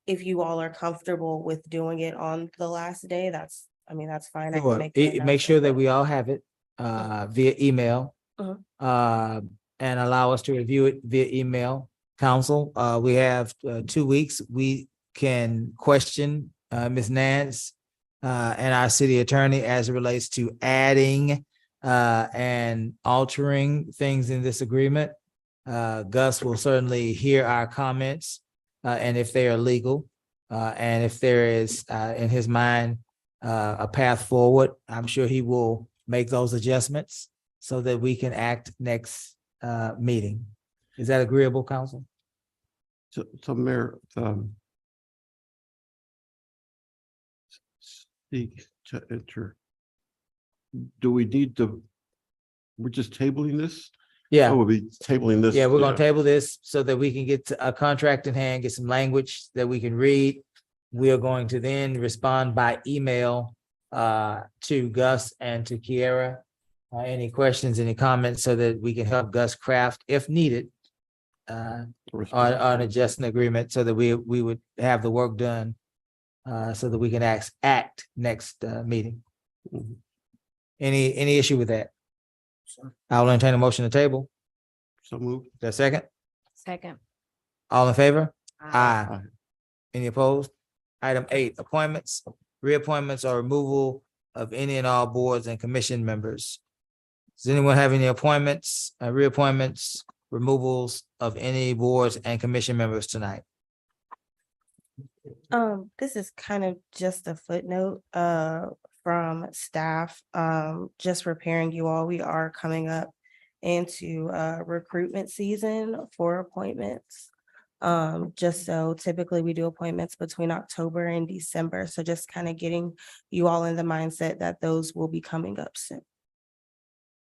if you all are comfortable with doing it on the last day, that's fine. I can Sure. make the Make sure that announcement, we all have it via email. Mhm. And allow us to review it via email. Council, we have 2 weeks. We can question Ms. Nance and our city attorney as it relates to adding and altering things in this agreement. Gus will certainly hear our comments and if they are legal. And if there is in his mind a path forward, I'm sure he will make those adjustments so that we can act next meeting. Is that agreeable, council? So Mayor, seek to enter. Do we need to, we're just tabling this? Yeah, Oh, we'll be tabling this. yeah, we're gonna table this so that we can get a contract in hand, get some language that we can read. We are going to then respond by email to Gus and to Kiera. Any questions, any comments, so that we can help Gus craft, if needed, on an adjustment agreement, so that we would have the work done so that we can act next meeting. Any issue with that? I'll entertain a motion to table. So moved. Is there a second? Second. All in favor? Aye. Aye. Any opposed? Item 8, appointments, reappointments, or removal of any and all boards and commission members. Does anyone have any appointments, reappointments, removals of any boards and commission members tonight? This is kind of just a footnote from staff, just preparing you all. We are coming up into recruitment season for appointments. Just so typically we do appointments between October and December. So just kind of getting you all in the mindset that those will be coming up soon.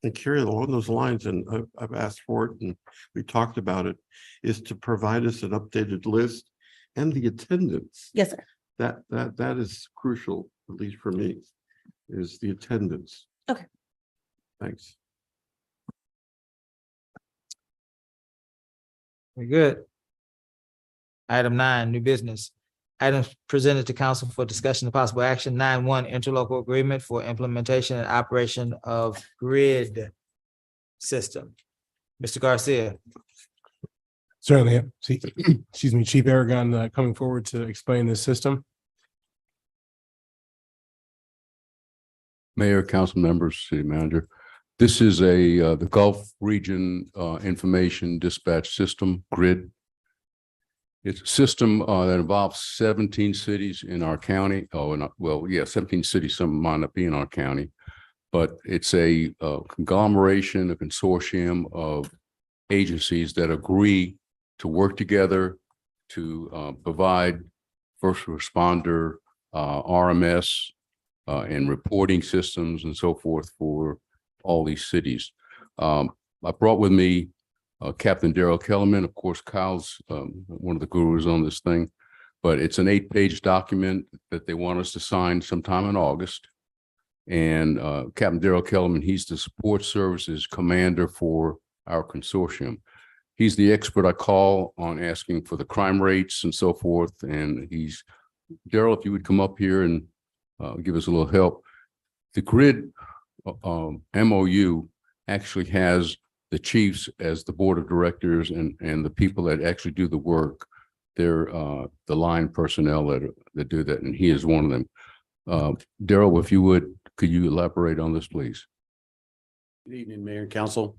And carry along those lines, and I've asked for it and we talked about it, is to provide us an updated list and the attendance. Yes, sir. That is crucial, at least for me, is the attendance. Okay. Thanks. Very good. Item 9, new business. Items presented to council for discussion of possible action. 9.1, interlocal agreement for implementation and operation of grid system. Mr. Garcia. Certainly, see, excuse me, Chief Aragon coming forward to explain this system. Mayor, council members, city manager. This is the Gulf Region Information Dispatch System, GRID. It's a system that involves 17 cities in our county. 17 cities, some might not be in our county, but it's a conglomeration, a consortium of agencies that agree to work together to provide first responder RMS and reporting systems and so forth for all these cities. I brought with me Captain Daryl Kellerman. Of course, Kyle's one of the gurus on this thing, but it's an 8-page document that they want us to sign sometime in August. And Captain Daryl Kellerman, he's the support services commander for our consortium. He's the expert I call on asking for the crime rates and so forth. And Daryl, if you would come up here and give us a little help. The GRID MOU actually has the chiefs as the board of directors and the people that actually do the work. They're the line personnel that do that, and he is one of them. Daryl, if you would, could you elaborate on this, please? Good evening, Mayor and Council.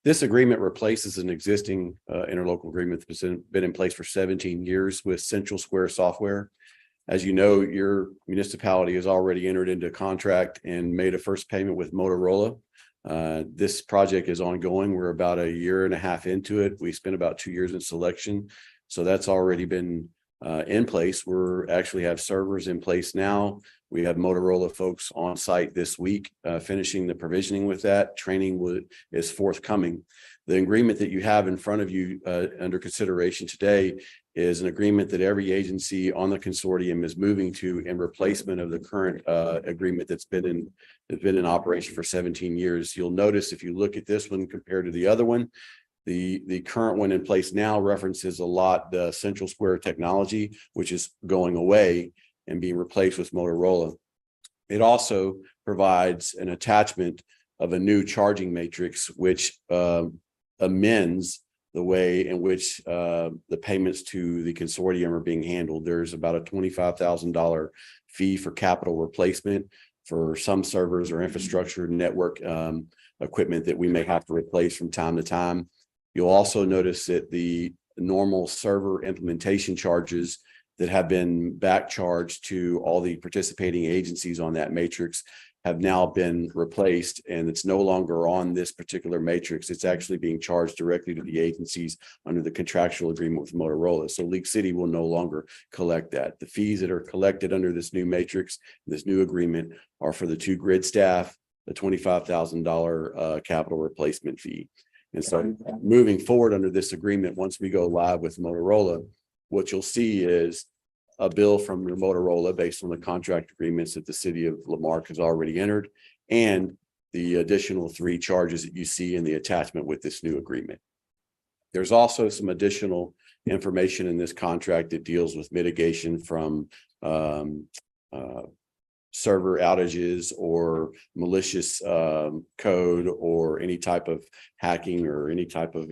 This agreement replaces an existing interlocal agreement that's been in place for 17 years with Central Square Software. As you know, your municipality has already entered into a contract and made a first payment with Motorola. This project is ongoing. We're about 1.5 years into it. We spent about 2 years in selection. So that's already been in place. We're actually have servers in place now. We have Motorola folks on site this week, finishing the provisioning with that. Training is forthcoming. The agreement that you have in front of you under consideration today is an agreement that every agency on the consortium is moving to in replacement of the current agreement that's been in operation for 17 years. You'll notice if you look at this one compared to the other one, The current one in place now references a lot the Central Square technology, which is going away and being replaced with Motorola. It also provides an attachment of a new charging matrix, which amends the way in which the payments to the consortium are being handled. There's about a $25,000 fee for capital replacement for some servers or infrastructure network equipment that we may have to replace from time to time. You'll also notice that the normal server implementation charges that have been back charged to all the participating agencies on that matrix have now been replaced, and it's no longer on this particular matrix. It's actually being charged directly to the agencies under the contractual agreement with Motorola. So League City will no longer collect that. The fees that are collected under this new matrix, this new agreement, are for the 2 grid staff, the $25,000 capital replacement fee. And so moving forward under this agreement, once we go live with Motorola, what you'll see is a bill from your Motorola based on the contract agreements that the city of Marque has already entered, and the additional 3 charges that you see in the attachment with this new agreement. There's also some additional information in this contract that deals with mitigation from server outages or malicious code or any type of hacking or any type of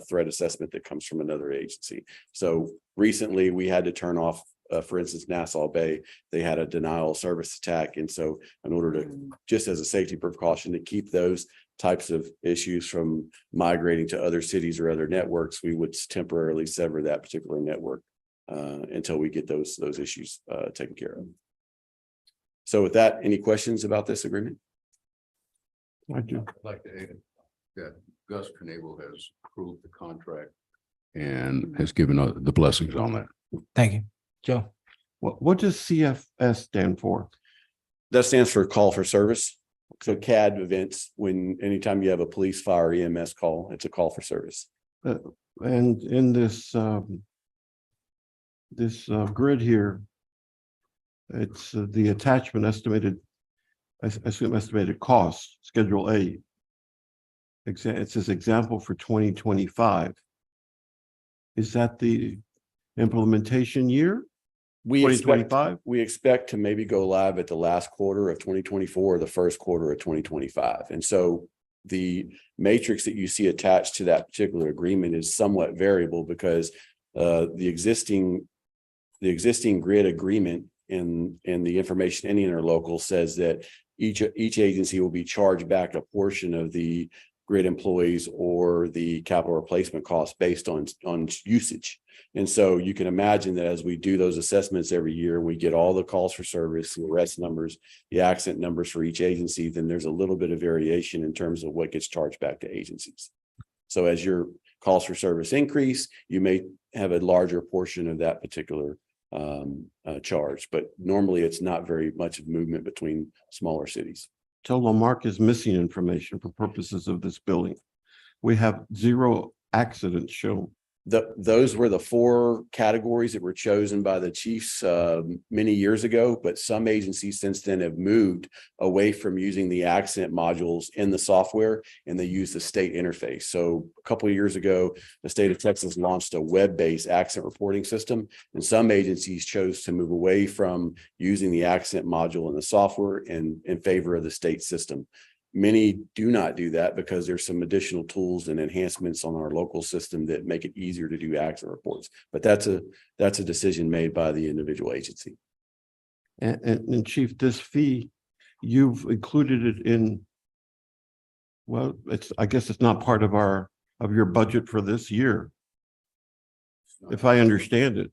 threat assessment that comes from another agency. So recently we had to turn off, for instance, Nassau Bay, they had a denial of service attack. And so in order to, just as a safety precaution, to keep those types of issues from migrating to other cities or other networks, we would temporarily sever that particular network until we get those issues taken care of. So with that, any questions about this agreement? I do. I'd like to add that Gus Knable has approved the contract and has given the blessings on that. Thank you. Joe? What does CFS stand for? That stands for call for service. So CAD events, when anytime you have a police, fire, EMS call, it's a call for service. And in this grid here, it's the attachment estimated, I assume estimated cost, Schedule A. It says example for 2025. Is that the implementation year? We 2025? expect to maybe go live at the last quarter of 2024 or the first quarter of 2025. And so the matrix that you see attached to that particular agreement is somewhat variable because the existing grid agreement in the information in the interlocal says that each agency will be charged back a portion of the grid employees or the capital replacement costs based on usage. And so you can imagine that as we do those assessments every year, we get all the calls for service, the arrest numbers, the accident numbers for each agency, then there's a little bit of variation in terms of what gets charged back to agencies. So as your calls for service increase, you may have a larger portion of that particular charge, but normally it's not very much of movement between smaller cities. So Lamarck is missing information for purposes of this billing. We have 0 accidents shown. Those were the 4 categories that were chosen by the chiefs many years ago, but some agencies since then have moved away from using the accident modules in the software and they use the state interface. So a couple of years ago, the state of Texas launched a web-based accident reporting system, and some agencies chose to move away from using the accident module in the software and in favor of the state system. Many do not do that because there's some additional tools and enhancements on our local system that make it easier to do accident reports. But that's a decision made by the individual agency. And Chief, this fee, you've included it in, well, I guess it's not part of your budget for this year, if I understand it.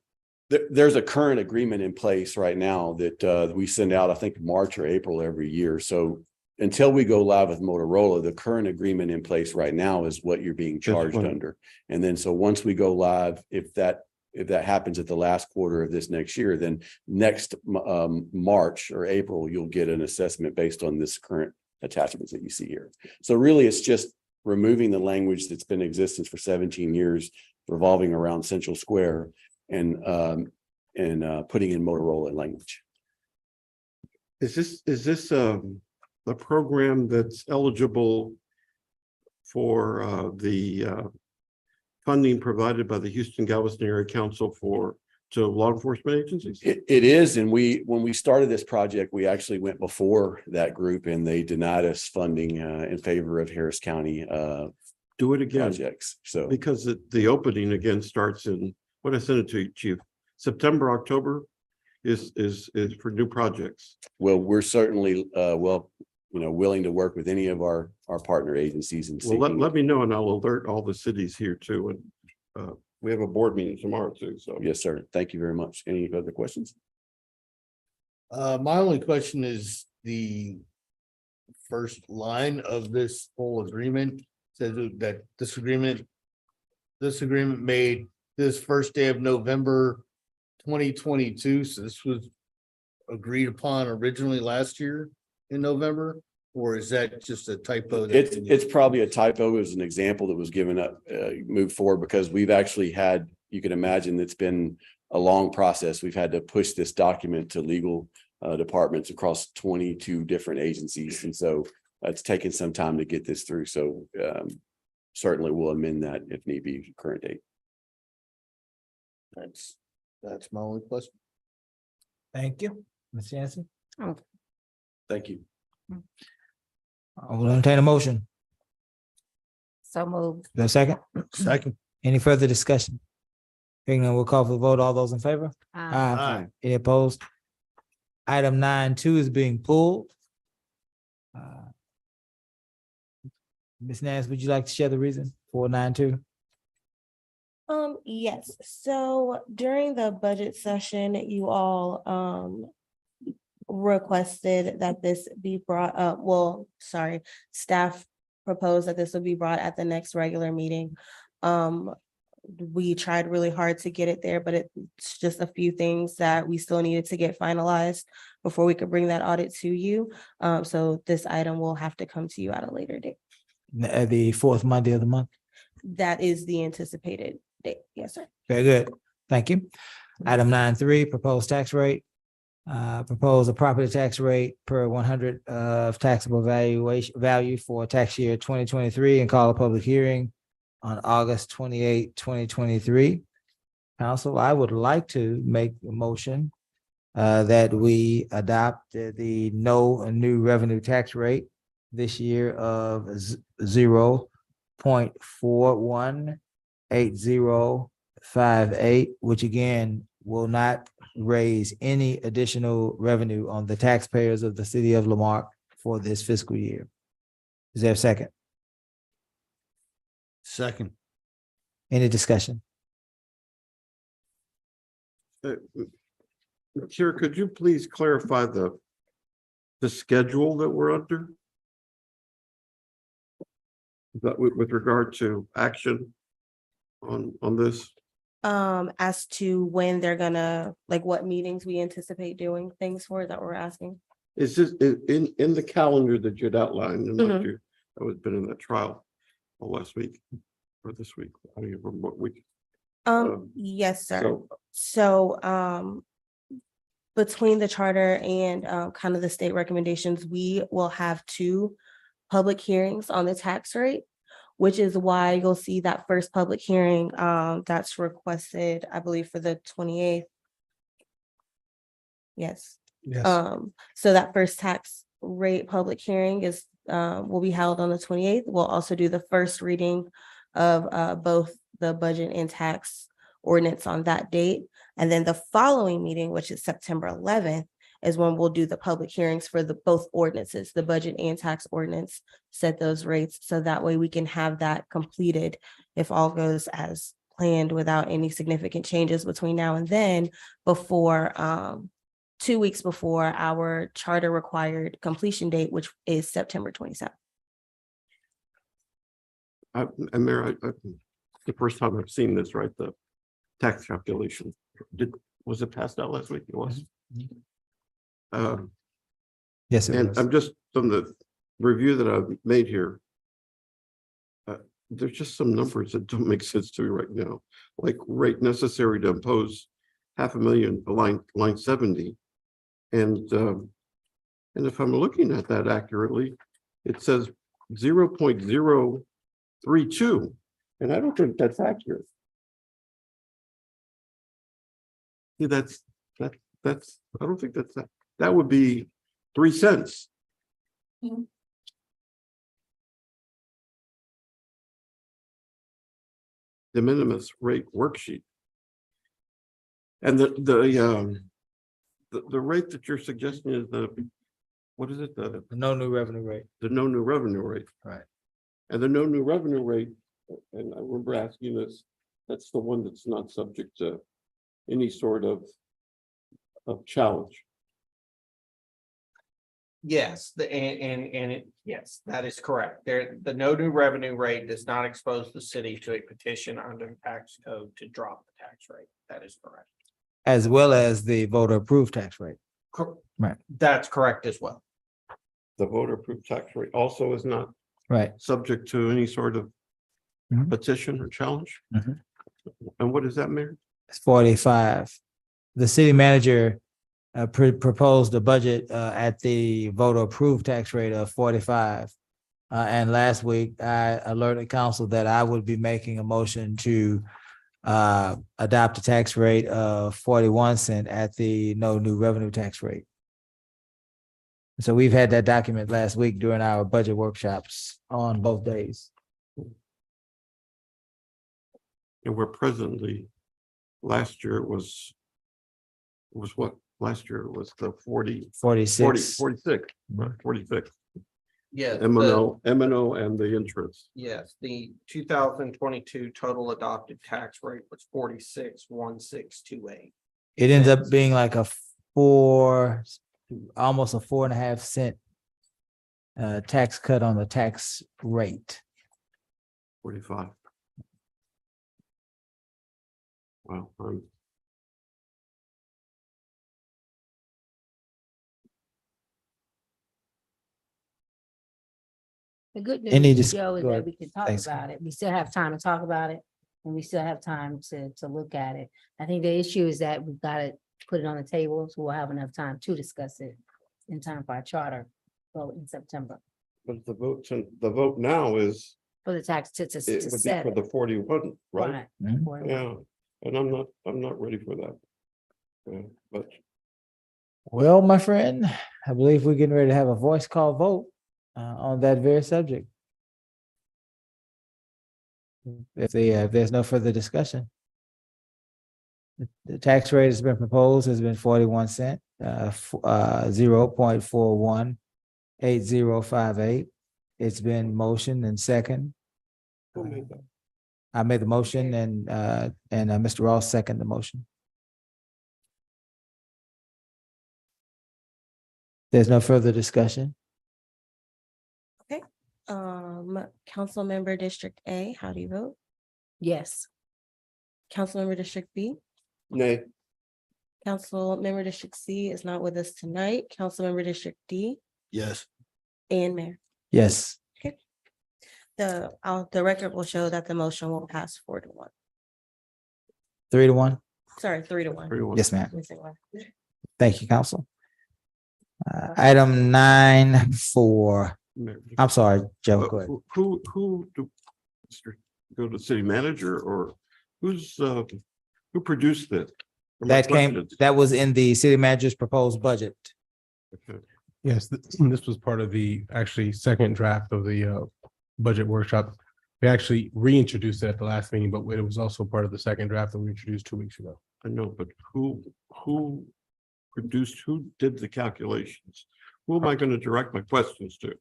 There's a current agreement in place right now that we send out, I think March or April every year. So until we go live with Motorola, the current agreement in place right now is what you're being charged under. And then so once we go live, if that happens at the last quarter of this next year, then next March or April, you'll get an assessment based on this current attachments that you see here. So really, it's just removing the language that's been in existence for 17 years, revolving around Central Square, and putting in Motorola language. Is this a program that's eligible for the funding provided by the Houston Galveston Area Council to law enforcement agencies? It is, and when we started this project, we actually went before that group and they denied us funding in favor of Harris County Do it again, projects. So because the opening again starts in, what I sent it to you, Chief, September, October is for new projects. well, we're certainly willing to work with any of our partner agencies and Well, seeking. let me know and I'll alert all the cities here too. And we have a board meeting tomorrow too, so. Yes, sir. Thank you very much. Any other questions? My only question is the first line of this whole agreement says that this agreement made this first day of November 2022. So this was agreed upon originally last year in November, or is that just a typo? It's probably a typo as an example that was given up, moved forward because we've actually had, you can imagine it's been a long process. We've had to push this document to legal departments across 22 different agencies. And so it's taken some time to get this through. So certainly we'll amend that if need be, current date. That's my only question. Thank you, Ms. Yancey. Thank you. I will entertain a motion. So moved. The second, Second. any further discussion? Hearing none, we'll call for the vote. All those in favor? Aye. Any opposed? Item 9.2 is being pulled. Ms. Nance, would you like to share the reason for 9.2? Yes, so during the budget session, you all requested that this be brought up, staff proposed that this would be brought at the next regular meeting. We tried really hard to get it there, but it's just a few things that we still needed to get finalized before we could bring that audit to you. So this item will have to come to you at a later date. The fourth Monday of the month? That is the anticipated date. Yes, sir. Very good. Thank you. Item 9.3, proposed tax rate. Propose a property tax rate per 100 of taxable value for tax year 2023 and call a public hearing on August 28, 2023. Council, I would like to make a motion that we adopt the no new revenue tax rate this year of 0.418058, which again will not raise any additional revenue on the taxpayers of the city of Lamarque for this fiscal year. Is there a second? Second. Any discussion? Chair, could you please clarify the schedule that we're under? That with regard to action on this? As to when they're gonna, like what meetings we anticipate doing things for, that we're asking. It's just in the calendar that you'd outlined, and Mhm. I was been in that trial last week or this week. I don't even remember what week. Yes, sir. So So, between the charter and kind of the state recommendations, we will have 2 public hearings on the tax rate, which is why you'll see that first public hearing that's requested, I believe, for the 28th. Yes. Yes. So that first tax rate public hearing is will be held on the 28th. We'll also do the first reading of both the budget and tax ordinance on that date. And then the following meeting, which is September 11th, is when we'll do the public hearings for the both ordinances, the budget and tax ordinance, set those rates. So that way we can have that completed if all goes as planned without any significant changes between now and then, before 2 weeks before our charter required completion date, which is September 27th. and Mayor, the first time I've seen this, right? The tax calculation. Was it passed out last week? It was. Yes, it And was. I'm just from the review that I've made here. There's just some numbers that don't make sense to me right now, like rate necessary to impose $500,000, line 70. And if I'm looking at that accurately, it says 0.032. And I don't think that's accurate. See, that's, I don't think that's, that would be 3 cents. De minimis rate worksheet. And the rate that you're suggesting is what is it? No new revenue rate. The no new revenue rate. Right. And the no new revenue rate, and I remember asking this, that's the one that's not subject to any sort of challenge. Yes, yes, that is correct. The no new revenue rate does not expose the city to a petition under the tax code to drop the tax rate. That is correct. As well as the voter approved tax rate. Right. That's correct as well. The voter approved tax rate also is not Right. subject to any sort of Mhm. petition or challenge. Mhm. And what does that mean? It's 45. The city manager proposed a budget at the voter approved tax rate of 45. And last week I alerted council that I would be making a motion to adopt a tax rate of 41 cent at the no new revenue tax rate. So we've had that document last week during our budget workshops on both days. And we're presently, last year was what? Last year was the 46. 46, right, 46. Yeah. M&O and the interest. Yes, the 2022 total adopted tax rate was 46,1628. It ends up being like almost a 4.5 cent tax cut on the tax rate. 45. Wow. The good Any news, Joe, is go that ahead. we can talk Thanks. about it. We still have time to talk about it. And we still have time to look at it. I think the issue is that we've got to put it on the table, so we'll have enough time to discuss it in time for our charter vote in September. But the vote now is For the tax to it would be set for it. the 41, right? Right. Mhm. For- Yeah, and I'm not ready for that. Yeah, but Well, my friend, I believe we're getting ready to have a voice call vote on that very subject. If there's no further discussion. The tax rate has been proposed, has been 41 cent, 0.418058. It's been motioned and second. who made that? I made the motion and Mr. Ross seconded the motion. There's no further discussion. Councilmember District A, how do you vote? Yes. Councilmember District B, Nay. Councilmember District C is not with us tonight. Councilmember District D Yes. and Mayor. Yes. The record will show that the motion will pass 4-1. 3-1. Sorry, 3-1. Everyone. Yes, ma'am. Missing one. Thank you, council. Item 9 for, I'm sorry, Joe, go ahead. Who do, go to the city manager or who produced this? That was in the city manager's proposed budget. Okay. Yes, this was part of the actually second draft of the budget workshop. We actually reintroduced it at the last meeting, but it was also part of the second draft that we introduced 2 weeks ago. I know, but who produced, who did the calculations? Who am I going to direct my questions to?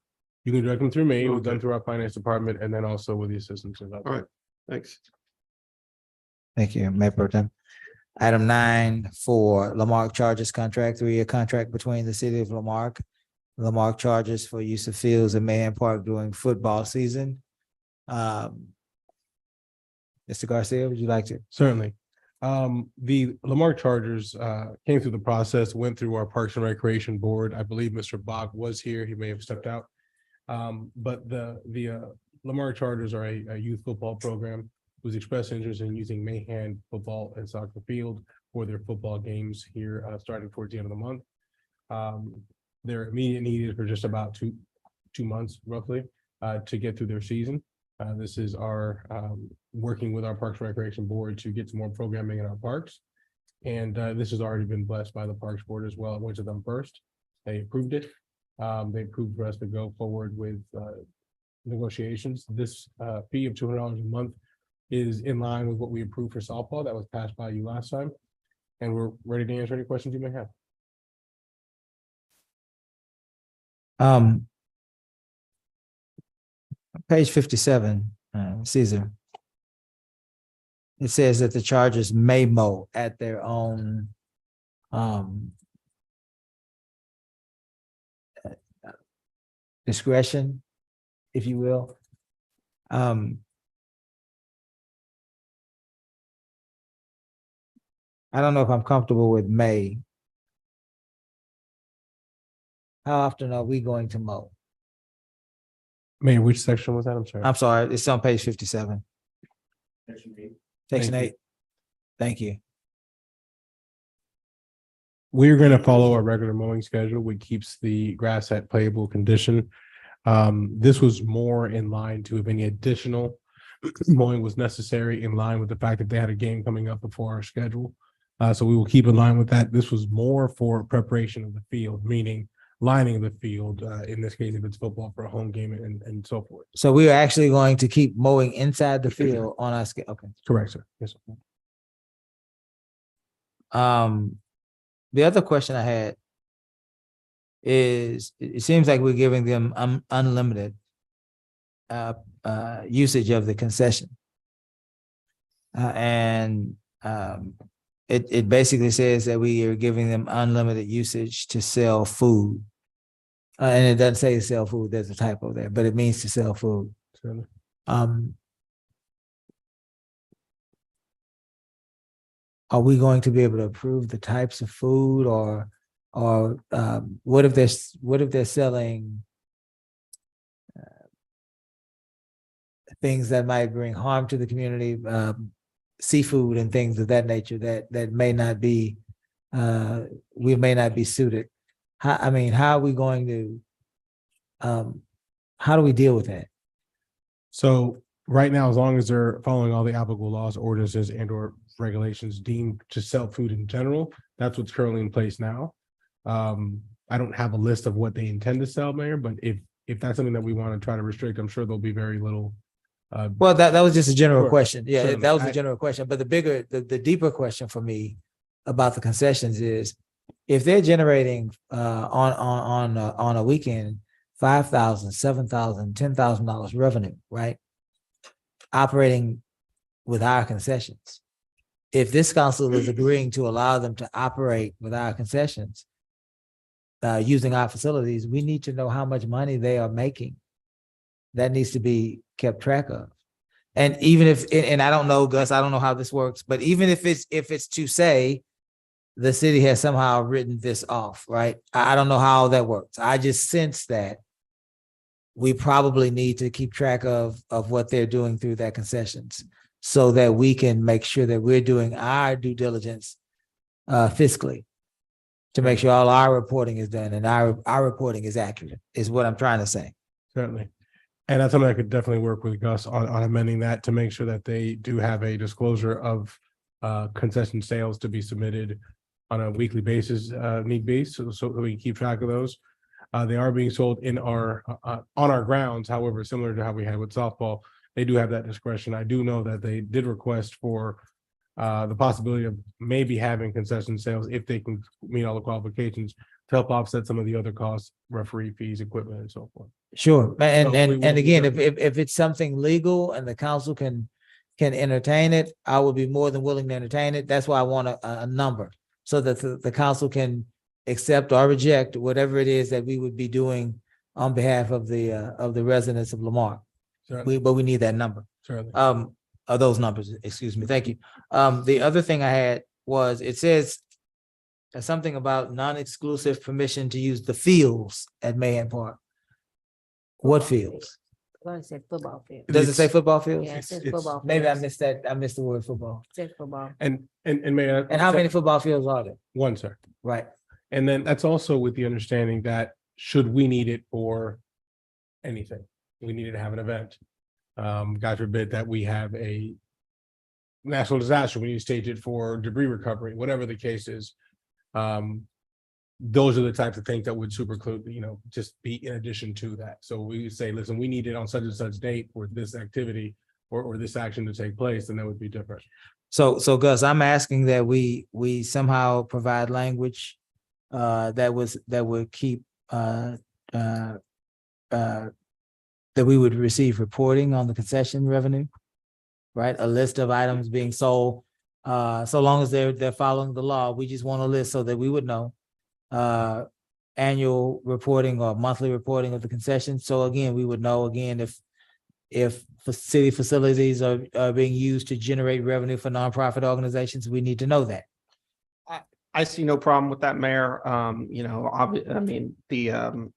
You can direct them through me, it was done Okay. through our finance department, and then also with the assistance of. All right, thanks. Thank you, Mayor Pro Tem. Item 9 for Lamarque Charges Contract, 3-year contract between the city of Lamarque charges for use of fields in Mahan Park during football season. Mr. Garcia, would you like to? Certainly. The Lamarque Chargers came through the process, went through our Parks and Recreation Board. I believe Mr. Bach was here. He may have stepped out. But the Lamarque Chargers are a youth football program who's expressed interest in using Mahan football and soccer field for their football games here starting towards the end of the month. Their immediate need is for just about two months roughly to get through their season. This is our working with our Parks and Recreation Board to get some more programming in our parks. And this has already been blessed by the Parks Board as well. It went to them first. They approved it. They approved for us to go forward with negotiations. This fee of $200 a month is in line with what we approved for softball that was passed by you last time. And we're ready to answer any questions you may have. Page 57, Caesar. It says that the chargers may mow at their own discretion, if you will. I don't know if I'm comfortable with may. How often are we going to mow? Mayor, which section was that? I'm sorry. I'm sorry, it's on page 57. Section Thank you. 8. Thank you. We're going to follow our regular mowing schedule, which keeps the grass at playable condition. This was more in line to if any additional mowing was necessary, in line with the fact that they had a game coming up before our schedule. So we will keep in line with that. This was more for preparation of the field, meaning lining the field, in this case, if it's football, for a home game and so forth. So we are actually going to keep mowing inside the field on our scale. Okay. Correct, sir. Yes, sir. The other question I had is, it seems like we're giving them unlimited usage of the concession. It basically says that we are giving them unlimited usage to sell food. And it doesn't say sell food, there's a typo there, but it means to sell food. Certainly. Are we going to be able to approve the types of food, or what if they're selling things that might bring harm to the community, seafood and things of that nature that may not be we may not be suited? How are we going to how do we deal with that? So right now, as long as they're following all the applicable laws, ordinances, and or regulations deemed to sell food in general, that's what's currently in place now. I don't have a list of what they intend to sell, Mayor, but if that's something that we want to try to restrict, I'm sure there'll be very little. Well, that was just a general Sure, question. Yeah, certainly. that was a general question. But the deeper question for me about the concessions is, if they're generating on a weekend $5,000, $7,000, $10,000 revenue, right? Operating with our concessions. If this council is agreeing to allow them to operate with our concessions, using our facilities, we need to know how much money they are making. That needs to be kept track of. And even if, and I don't know, Gus, I don't know how this works, but even if it's to say the city has somehow written this off, right? I don't know how that works. I just sense that we probably need to keep track of what they're doing through their concessions, so that we can make sure that we're doing our due diligence fiscally, to make sure all our reporting is done and our reporting is accurate, is what I'm trying to say. Certainly. And that's something I could definitely work with Gus on amending that to make sure that they do have a disclosure of concession sales to be submitted on a weekly basis, need be, so we can keep track of those. They are being sold in our on our grounds. However, similar to how we had with softball, they do have that discretion. I do know that they did request for the possibility of maybe having concession sales if they can meet all the qualifications to help offset some of the other costs, referee fees, equipment, and so forth. Sure, and So we will be again, careful. if it's something legal and the council can entertain it, I would be more than willing to entertain it. That's why I want a number, so that the council can accept or reject whatever it is that we would be doing on behalf of the residents of Lamar. Certainly. But we need that number. Certainly. Of those numbers, excuse me. Thank you. The other thing I had was, it says something about non-exclusive permission to use the fields at Mahan Park. What fields? I said football field. Does it say football fields? Yeah, it says it's- football. Maybe I fields. missed that. I missed the word football. It says football. And Mayor. And how many football fields are there? One, sir. Right. And then that's also with the understanding that should we need it for anything, we needed to have an event, God forbid that we have a national disaster, we need to stage it for debris recovery, whatever the case is. Those are the types of things that would superclude, just be in addition to that. So we would say, listen, we need it on such and such date for this activity or this action to take place, and that would be different. So Gus, I'm asking that we somehow provide language that would keep that we would receive reporting on the concession revenue, right? A list of items being sold. So long as they're following the law, we just want a list so that we would know annual reporting or monthly reporting of the concession. So again, we would know again if city facilities are being used to generate revenue for nonprofit organizations, we need to know that. I see no problem with that, Mayor. The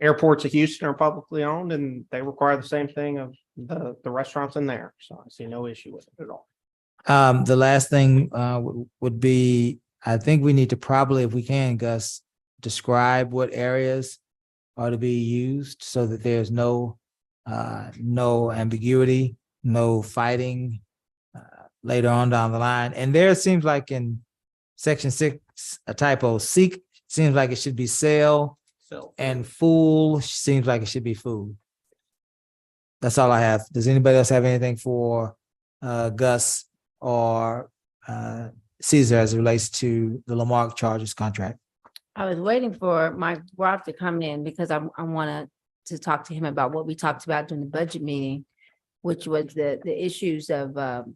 airports of Houston are publicly owned and they require the same thing of the restaurants in there. So I see no issue with it at all. The last thing would be, I think we need to probably, if we can, Gus, describe what areas are to be used so that there's no ambiguity, no fighting later on down the line. And there seems like in section 6, a typo, seek seems like it should be sell, and fool seems like it should be food. That's all I have. Does anybody else have anything for Gus or Caesar as it relates to the Lamarque Chargers contract? I was waiting for Mike Roth to come in because I wanted to talk to him about what we talked about during the budget meeting, which was the issues of the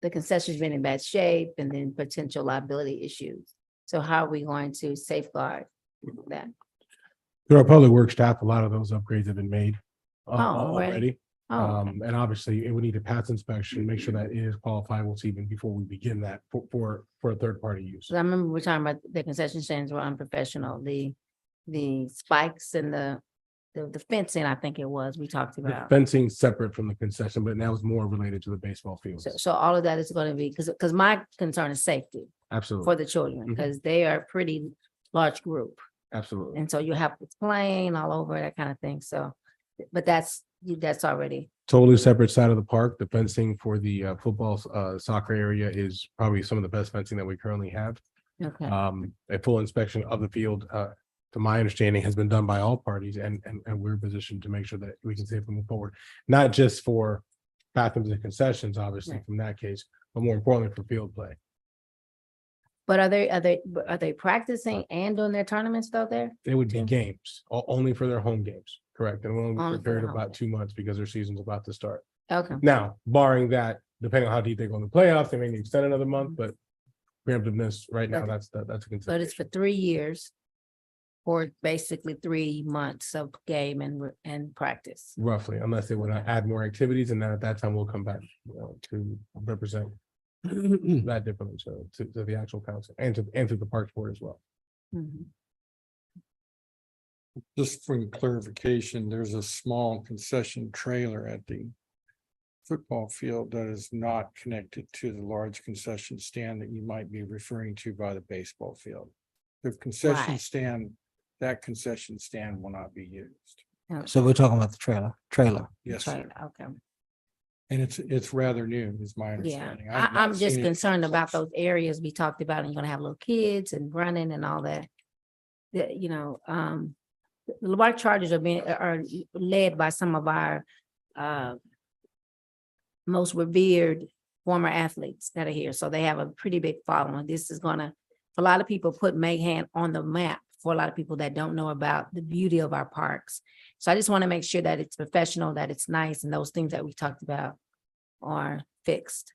concessions being in bad shape and then potential liability issues. So how are we going to safeguard that? Through our public works staff, a lot of those upgrades have been made already? already. Oh, okay. And obviously it would need a path inspection, make sure that it is qualifiable even before we begin that for a third party use. 'Cause I remember we were talking about the concession stands were unprofessional, the spikes and the fencing, I think it was, we talked The about. fencing separate from the concession, but that was more related to the baseball fields. So all of that is going to be, because my concern is safety Absolutely, for the children, Mhm. because they are a pretty large group. absolutely. And so you have it's playing all over, that kind of thing. So, but that's already, Totally separate side of the park. The fencing for the football, soccer area is probably some of the best fencing that we currently have. okay. A full inspection of the field, to my understanding, has been done by all parties, and we're positioned to make sure that we can safely move forward, not just for bathrooms and concessions, obviously, Right. from that case, but more importantly for field play. But are they practicing and doing their tournaments though there? It would be Yeah. games, only for their home games, correct? And we'll Only only for prepare the home about games. 2 months because their season's about to start. Okay, Now, barring that, depending on how deep they go in the playoffs, they may need to extend another month, but preemptiveness right now, But- that's a but it's consideration. for 3 years or basically 3 months of game and practice. Roughly, unless they want to add more activities, and then at that time we'll come back, to represent that differently, so to the actual council and to the parks board as well. Mhm. Just for clarification, there's a small concession trailer at the football field that is not connected to the large concession stand that you might be referring to by the baseball field. The concession Right. stand, that concession stand will not be used. So we're talking about the trailer. Yes, Right, sir. okay. And it's rather new, is my Yeah, understanding. I've not I'm just seen it concerned about close. those areas we talked about, and you're gonna have little kids and running and all that. The Lamarque Chargers are led by some of our most revered former athletes that are here, so they have a pretty big following. This is gonna, a lot of people put Mahan on the map for a lot of people that don't know about the beauty of our parks. So I just want to make sure that it's professional, that it's nice, and those things that we talked about are fixed.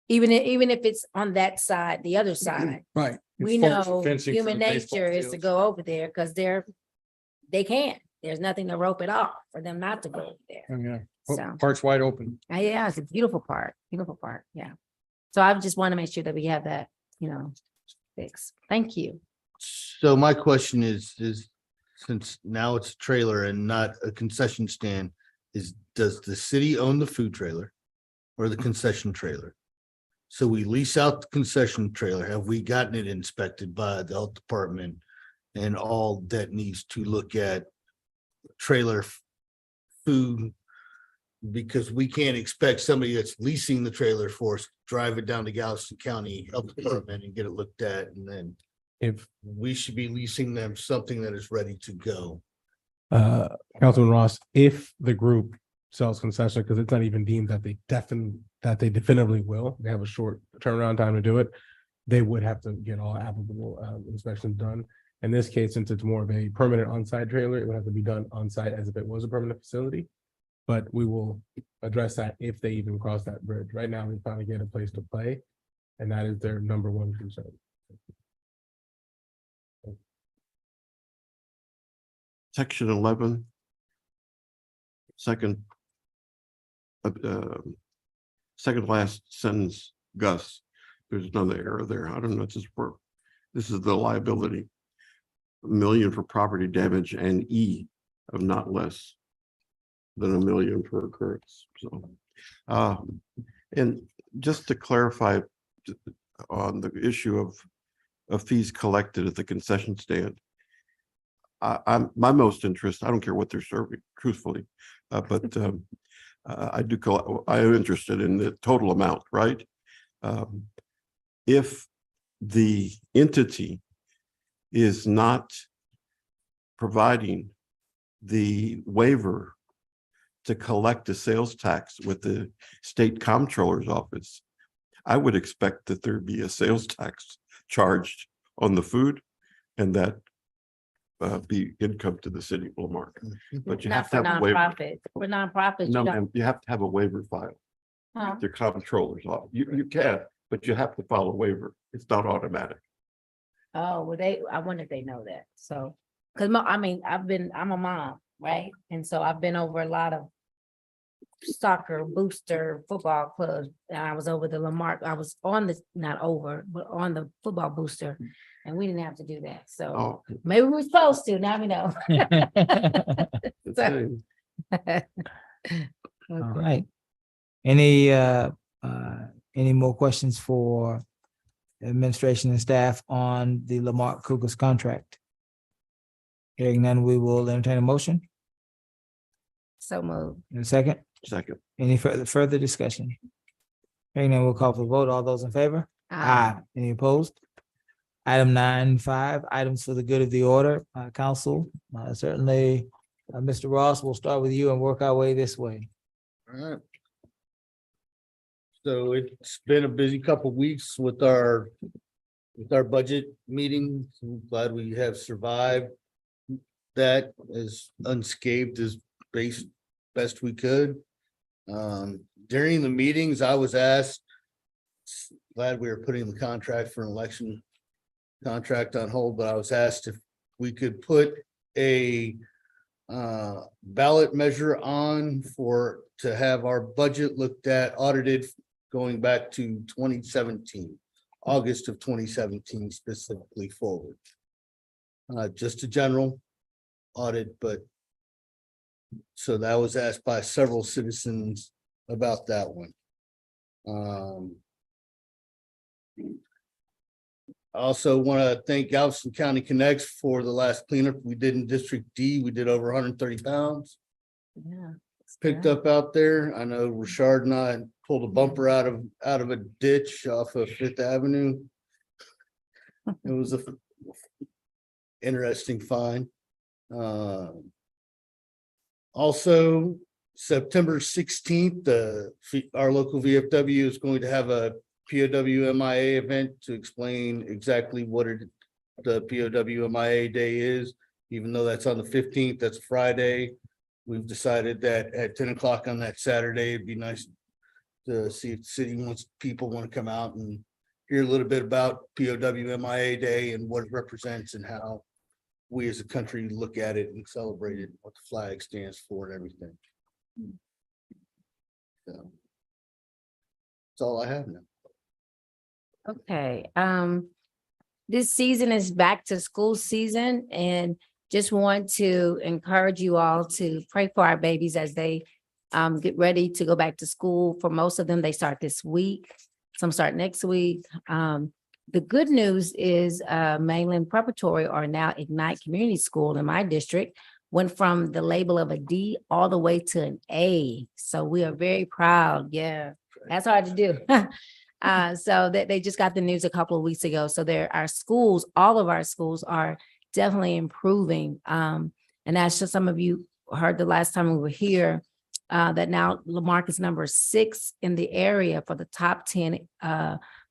Even if it's on that side, the other side, Right. we As far as know fencing for human the baseball nature is to fields. go over there because they can't. There's nothing to rope it off for them not to go over there. Oh, yeah. So- Park's wide open. Yeah, it's a beautiful park, yeah. So I just want to make sure that we have that, fixed. Thank you. So my question is since now it's a trailer and not a concession stand, does the city own the food trailer or the concession trailer? So we lease out the concession trailer. Have we gotten it inspected by the health department? And all that needs to look at trailer food Because we can't expect somebody that's leasing the trailer for us, drive it down to Galveston County Health Department and get it looked at, and then If we should be leasing them something that is ready to go. Councilman Ross, if the group sells concession, because it's not even deemed that they definitively will, they have a short turnaround time to do it. They would have to get all applicable inspections done. In this case, since it's more of a permanent on-site trailer, it would have to be done on-site as if it was a permanent facility. But we will address that if they even cross that bridge. Right now, they're trying to get a place to play, and that is their number one concern. Section 11. Second last sentence, Gus, there's another error there. I don't know if this is the liability. $1 million for property damage and E of not less than $1 million per occurrence. So, and just to clarify on the issue of fees collected at the concession stand, I'm my most interest, I don't care what they're serving, truthfully, but I am interested in the total amount, right? If the entity is not providing the waiver to collect the sales tax with the state comptroller's office, I would expect that there'd be a sales tax charged on the food, and that be income to the city of Lamarck. But you have to have a waiver. For nonprofits, No, you don't. ma'am, you have to have a waiver file. Huh? The comptroller's office. You can, but you have to file a waiver. It's not automatic. Oh, well, I wonder if they know that, so, cause I mean, I'm a mom, right? And so I've been over a lot of soccer booster football clubs, and I was over the Lamarck, I was on the, not over, but on the football booster, and we didn't have to do that, so Oh, maybe we're supposed to, now we know. okay. All right. Any more questions for administration and staff on the Lamarck Cougars contract? Hearing none, we will entertain a motion. So moved. In a second, Second. any further discussion? Hearing none, we'll call for the vote. All those in favor? Aye. Any opposed? Item 9.5, items for the good of the order. Council, certainly, Mr. Ross, we'll start with you and work our way this way. All right. So it's been a busy couple of weeks with our budget meeting. I'm glad we have survived that as unscathed as best we could. During the meetings, I was asked, glad we were putting the contract for an election contract on hold, but I was asked if we could put a ballot measure on to have our budget looked at, audited, going back to 2017, August of 2017 specifically forward. Just a general audit, but so that was asked by several citizens about that one. I also want to thank Galveston County Connects for the last cleanup we did in District D. We did over 130 pounds. Yeah. Picked up out there. I know Richard and I pulled a bumper out of a ditch off of Fifth Avenue. It was a interesting find. Also, September 16th, our local VFW is going to have a POW MIA event to explain exactly what the POW MIA day is. Even though that's on the 15th, that's a Friday. We've decided that at 10 o'clock on that Saturday, it'd be nice to see if the city people want to come out and hear a little bit about POW MIA Day and what it represents and how we as a country look at it and celebrate it, what the flag stands for and everything. So that's all I have now. Okay, this season is back to school season, and just want to encourage you all to pray for our babies as they get ready to go back to school. For most of them, they start this week. Some start next week. The good news is Mainland Preparatory or now Ignite Community School in my district went from the label of a D all the way to an A. So we are very proud. Yeah, that's hard to do. So that they just got the news a couple of weeks ago. So our schools, all of our schools are definitely improving. And that's just some of you heard the last time we were here, that now Marque is number 6 in the area for the top 10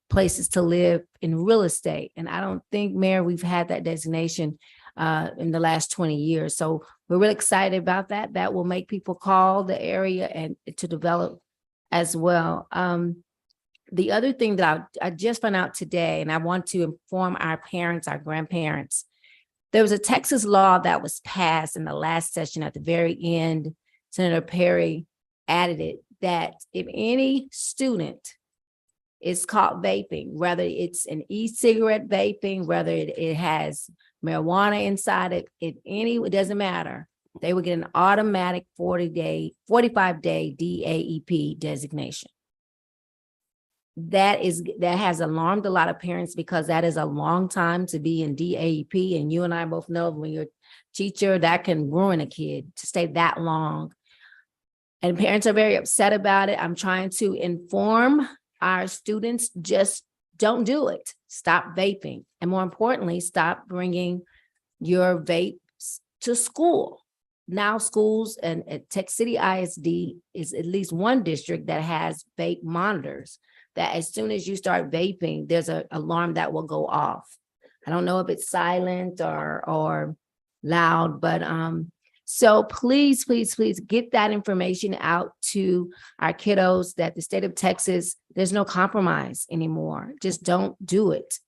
places to live in real estate. And I don't think, Mayor, we've had that designation in the last 20 years. So we're really excited about that. That will make people call the area and to develop as well. The other thing that I just found out today, and I want to inform our parents, our grandparents, there was a Texas law that was passed in the last session at the very end. Senator Perry added it, that if any student is caught vaping, whether it's an e-cigarette vaping, whether it has marijuana inside it, it doesn't matter. They would get an automatic 45-day DAEP designation. That has alarmed a lot of parents because that is a long time to be in DAEP. And you and I both know when you're a teacher, that can ruin a kid to stay that long. And parents are very upset about it. I'm trying to inform our students, just don't do it. Stop vaping. And more importantly, stop bringing your vapes to school. Now schools and at Tech City ISD is at least one district that has vape monitors, that as soon as you start vaping, there's an alarm that will go off. I don't know if it's silent or loud, but so please, please, please get that information out to our kiddos that the state of Texas, there's no compromise anymore. Just don't do it.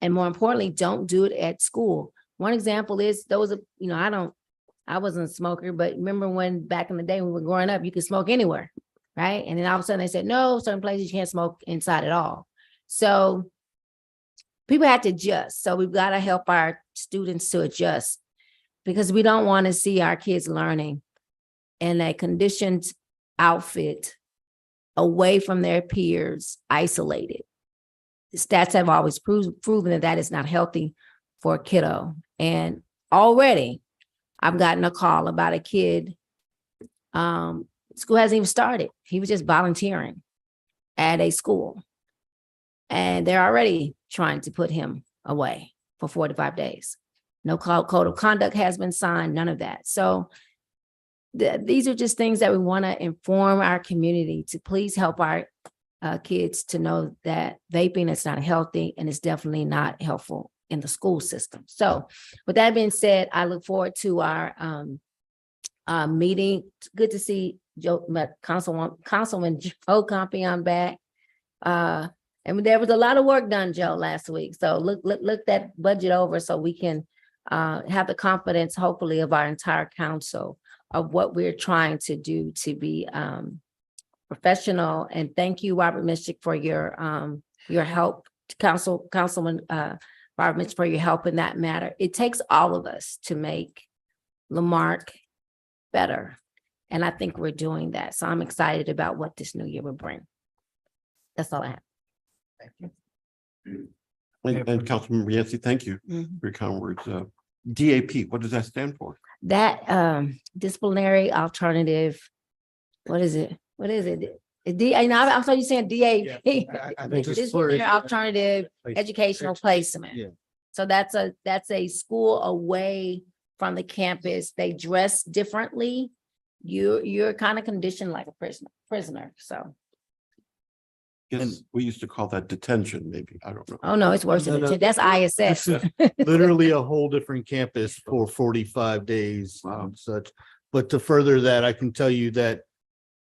And more importantly, don't do it at school. One example is those, I wasn't a smoker, but remember when back in the day when we were growing up, you could smoke anywhere, right? And then all of a sudden they said, no, certain places you can't smoke inside at all. So people have to adjust. So we've got to help our students to adjust, because we don't want to see our kids learning in a conditioned outfit away from their peers, isolated. The stats have always proven that is not healthy for a kiddo. And already I've gotten a call about a kid, school hasn't even started. He was just volunteering at a school. And they're already trying to put him away for 45 days. No code of conduct has been signed, none of that. So these are just things that we want to inform our community to please help our kids to know that vaping is not healthy and it's definitely not helpful in the school system. So with that being said, I look forward to our meeting. It's good to see Councilman Joe Compion back. And there was a lot of work done, Joe, last week. So look that budget over so we can have the confidence, hopefully, of our entire council of what we're trying to do to be professional. And thank you, Robert Mischik, for your help, Councilman Robert Mischik, for your help in that matter. It takes all of us to make Lamarque better. And I think we're doing that. So I'm excited about what this new year will bring. That's all I have. Thank you. And Councilmember Yancey, thank you for your kind words. DAP, what does that stand for? That disciplinary alternative, what is it? I'm sorry, you're saying DA. I think Disciplinary alternative educational placement. Yeah. So that's a school away from the campus. They dress differently. You're kind of conditioned like a prisoner. So. Yes, we used to call that detention, maybe. I don't know. Oh, no, it's worse than No, that. That's ISS. This is literally a whole different campus for 45 days and such. But to further that, I can tell you that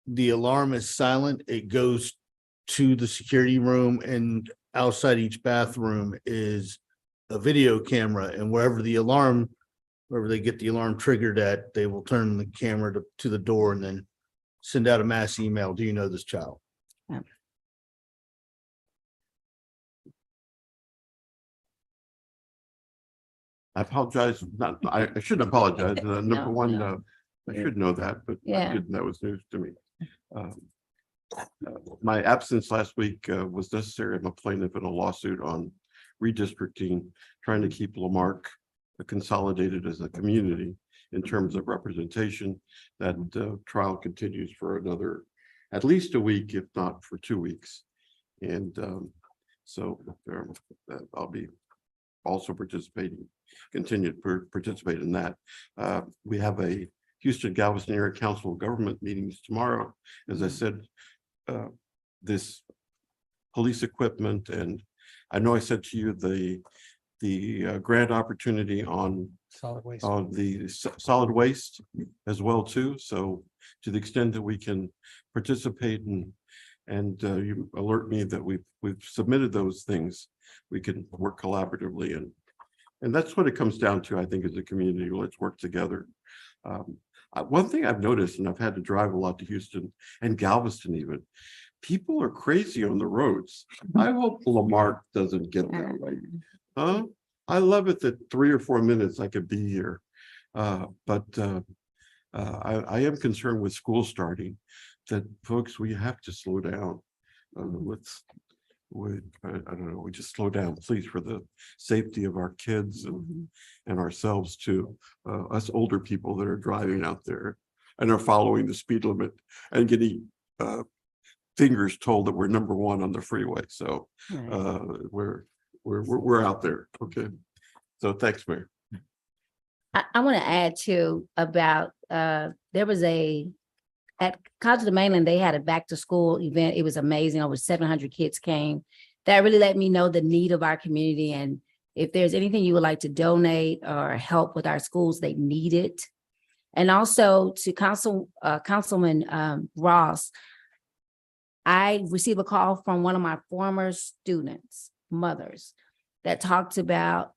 the alarm is silent. It goes to the security room, and outside each bathroom is a video camera. And wherever they get the alarm triggered at, they will turn the camera to the door and then send out a mass email. Do you know this child? Yeah. I apologize. I shouldn't apologize. Number one, I should know that, but I didn't. That was news to me. My absence last week was necessary. I'm a plaintiff in a lawsuit on redistricting, trying to keep Lamarque consolidated as a community in terms of representation. That trial continues for another, at least a week, if not for 2 weeks. And so I'll be also continue to participate in that. We have a Houston Galveston Area Council of Government meetings tomorrow. As I said, this police equipment, and I know I said to you the grant opportunity on Solid waste. solid waste as well too. So to the extent that we can participate and you alert me that we've submitted those things, we can work collaboratively, and that's what it comes down to, I think, as a community. Let's work together. One thing I've noticed, and I've had to drive a lot to Houston and Galveston even, people are crazy on the roads. I hope Lamarck doesn't get that way. I love it that 3 or 4 minutes I could be here. But I am concerned with school starting, that folks, we have to slow down. I don't know, we just slow down, please, for the safety of our kids and ourselves too. Us older people that are driving out there and are following the speed limit and getting fingers told that we're number 1 on the freeway. So we're out there. Okay. So thanks, Mayor. I want to add too about, there was at College of the Mainland, they had a back to school event. It was amazing. Over 700 kids came. That really let me know the need of our community. And if there's anything you would like to donate or help with our schools, they need it. And also to Councilman Ross, I received a call from one of my former students, mothers, that talked about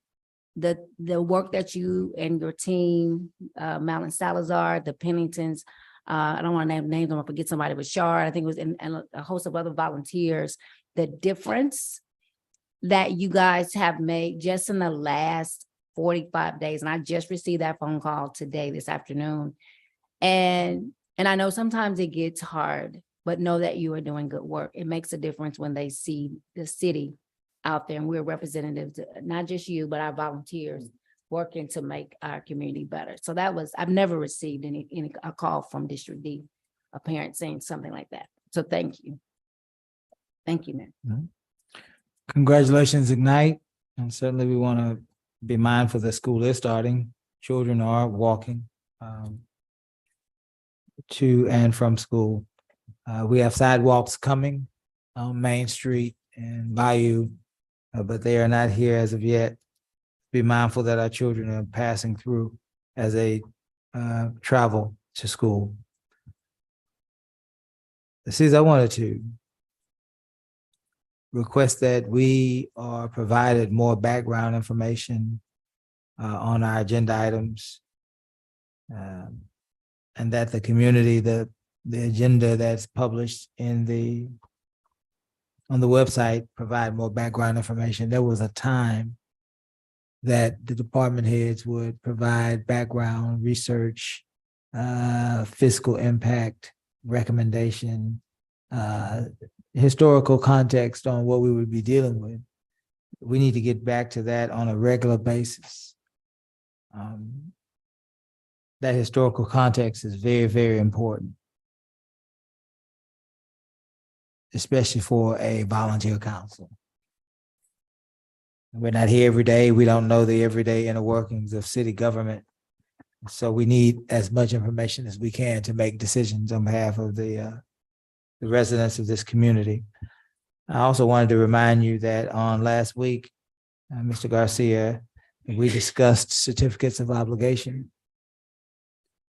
the work that you and your team, Malin Salazar, the Penningtons, I don't want to name names, I'm gonna forget somebody, but Shard, I think it was, and a host of other volunteers, the difference that you guys have made just in the last 45 days. And I just received that phone call today, this afternoon. And I know sometimes it gets hard, but know that you are doing good work. It makes a difference when they see the city out there, and we're representatives, not just you, but our volunteers working to make our community better. So that was, I've never received a call from District D, a parent saying something like that. So thank you. Thank you, Mayor. Congratulations, Ignite. And certainly we want to be mindful that school is starting. Children are walking to and from school. We have sidewalks coming on Main Street and Bayou, but they are not here as of yet. Be mindful that our children are passing through as they travel to school. I wanted to request that we are provided more background information on our agenda items, and that the community, the agenda that's published on the website, provide more background information. There was a time that the department heads would provide background research, fiscal impact recommendation, historical context on what we would be dealing with. We need to get back to that on a regular basis. That historical context is very, very important, especially for a volunteer council. We're not here every day. We don't know the everyday inner workings of city government. So we need as much information as we can to make decisions on behalf of the residents of this community. I also wanted to remind you that on last week, Mr. Garcia, we discussed certificates of obligation.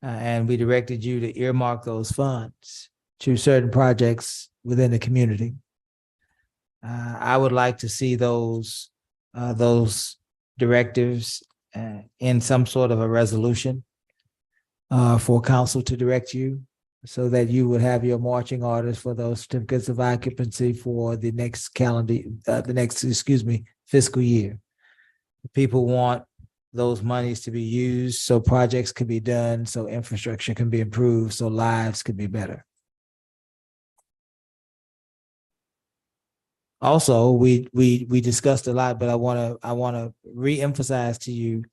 And we directed you to earmark those funds to certain projects within the community. I would like to see those directives in some sort of a resolution for council to direct you, so that you would have your marching orders for those certificates of occupancy for the next fiscal year. People want those monies to be used so projects can be done, so infrastructure can be improved, so lives could be better. Also, we discussed a lot, but I want to reemphasize to you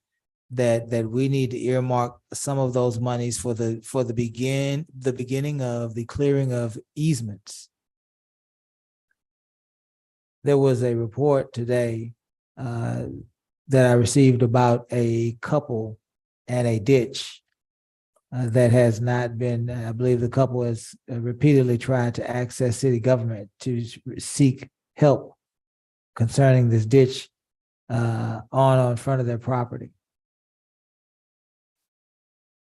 that we need to earmark some of those monies for the beginning of the clearing of easements. There was a report today that I received about a couple and a ditch that has not been, I believe the couple has repeatedly tried to access city government to seek help concerning this ditch on front of their property.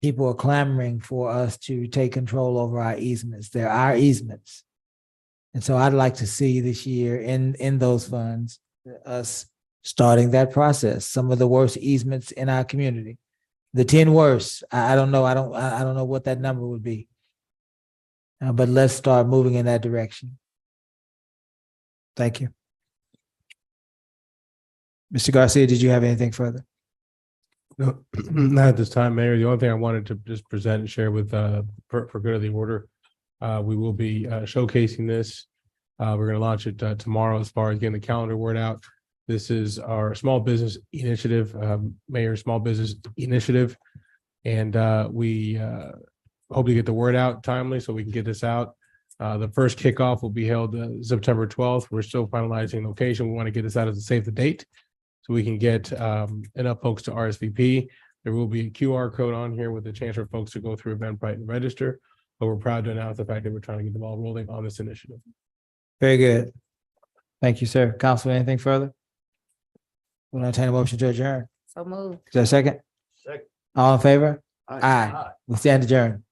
People are clamoring for us to take control over our easements. They're our easements. And so I'd like to see this year in those funds, us starting that process. Some of the worst easements in our community. The 10 worst, I don't know. I don't know what that number would be. But let's start moving in that direction. Thank you. Mr. Garcia, did you have anything further? No, not at this time, Mayor. The only thing I wanted to just present and share with, for good of the order, we will be showcasing this. We're going to launch it tomorrow as far as getting the calendar word out. This is our small business initiative, Mayor Small Business Initiative. And we hope to get the word out timely so we can get this out. The first kickoff will be held September 12th. We're still finalizing location. We want to get this out as a save the date so we can get enough folks to RSVP. There will be a QR code on here with a chance for folks to go through Eventbrite and register. But we're proud to announce the fact that we're trying to get the ball rolling on this initiative. Very good. Thank you, sir. Council, anything further? We'll entertain a motion to adjourn. So move. Is there a second? Second. All in favor? Aye. Aye. We stand adjourned.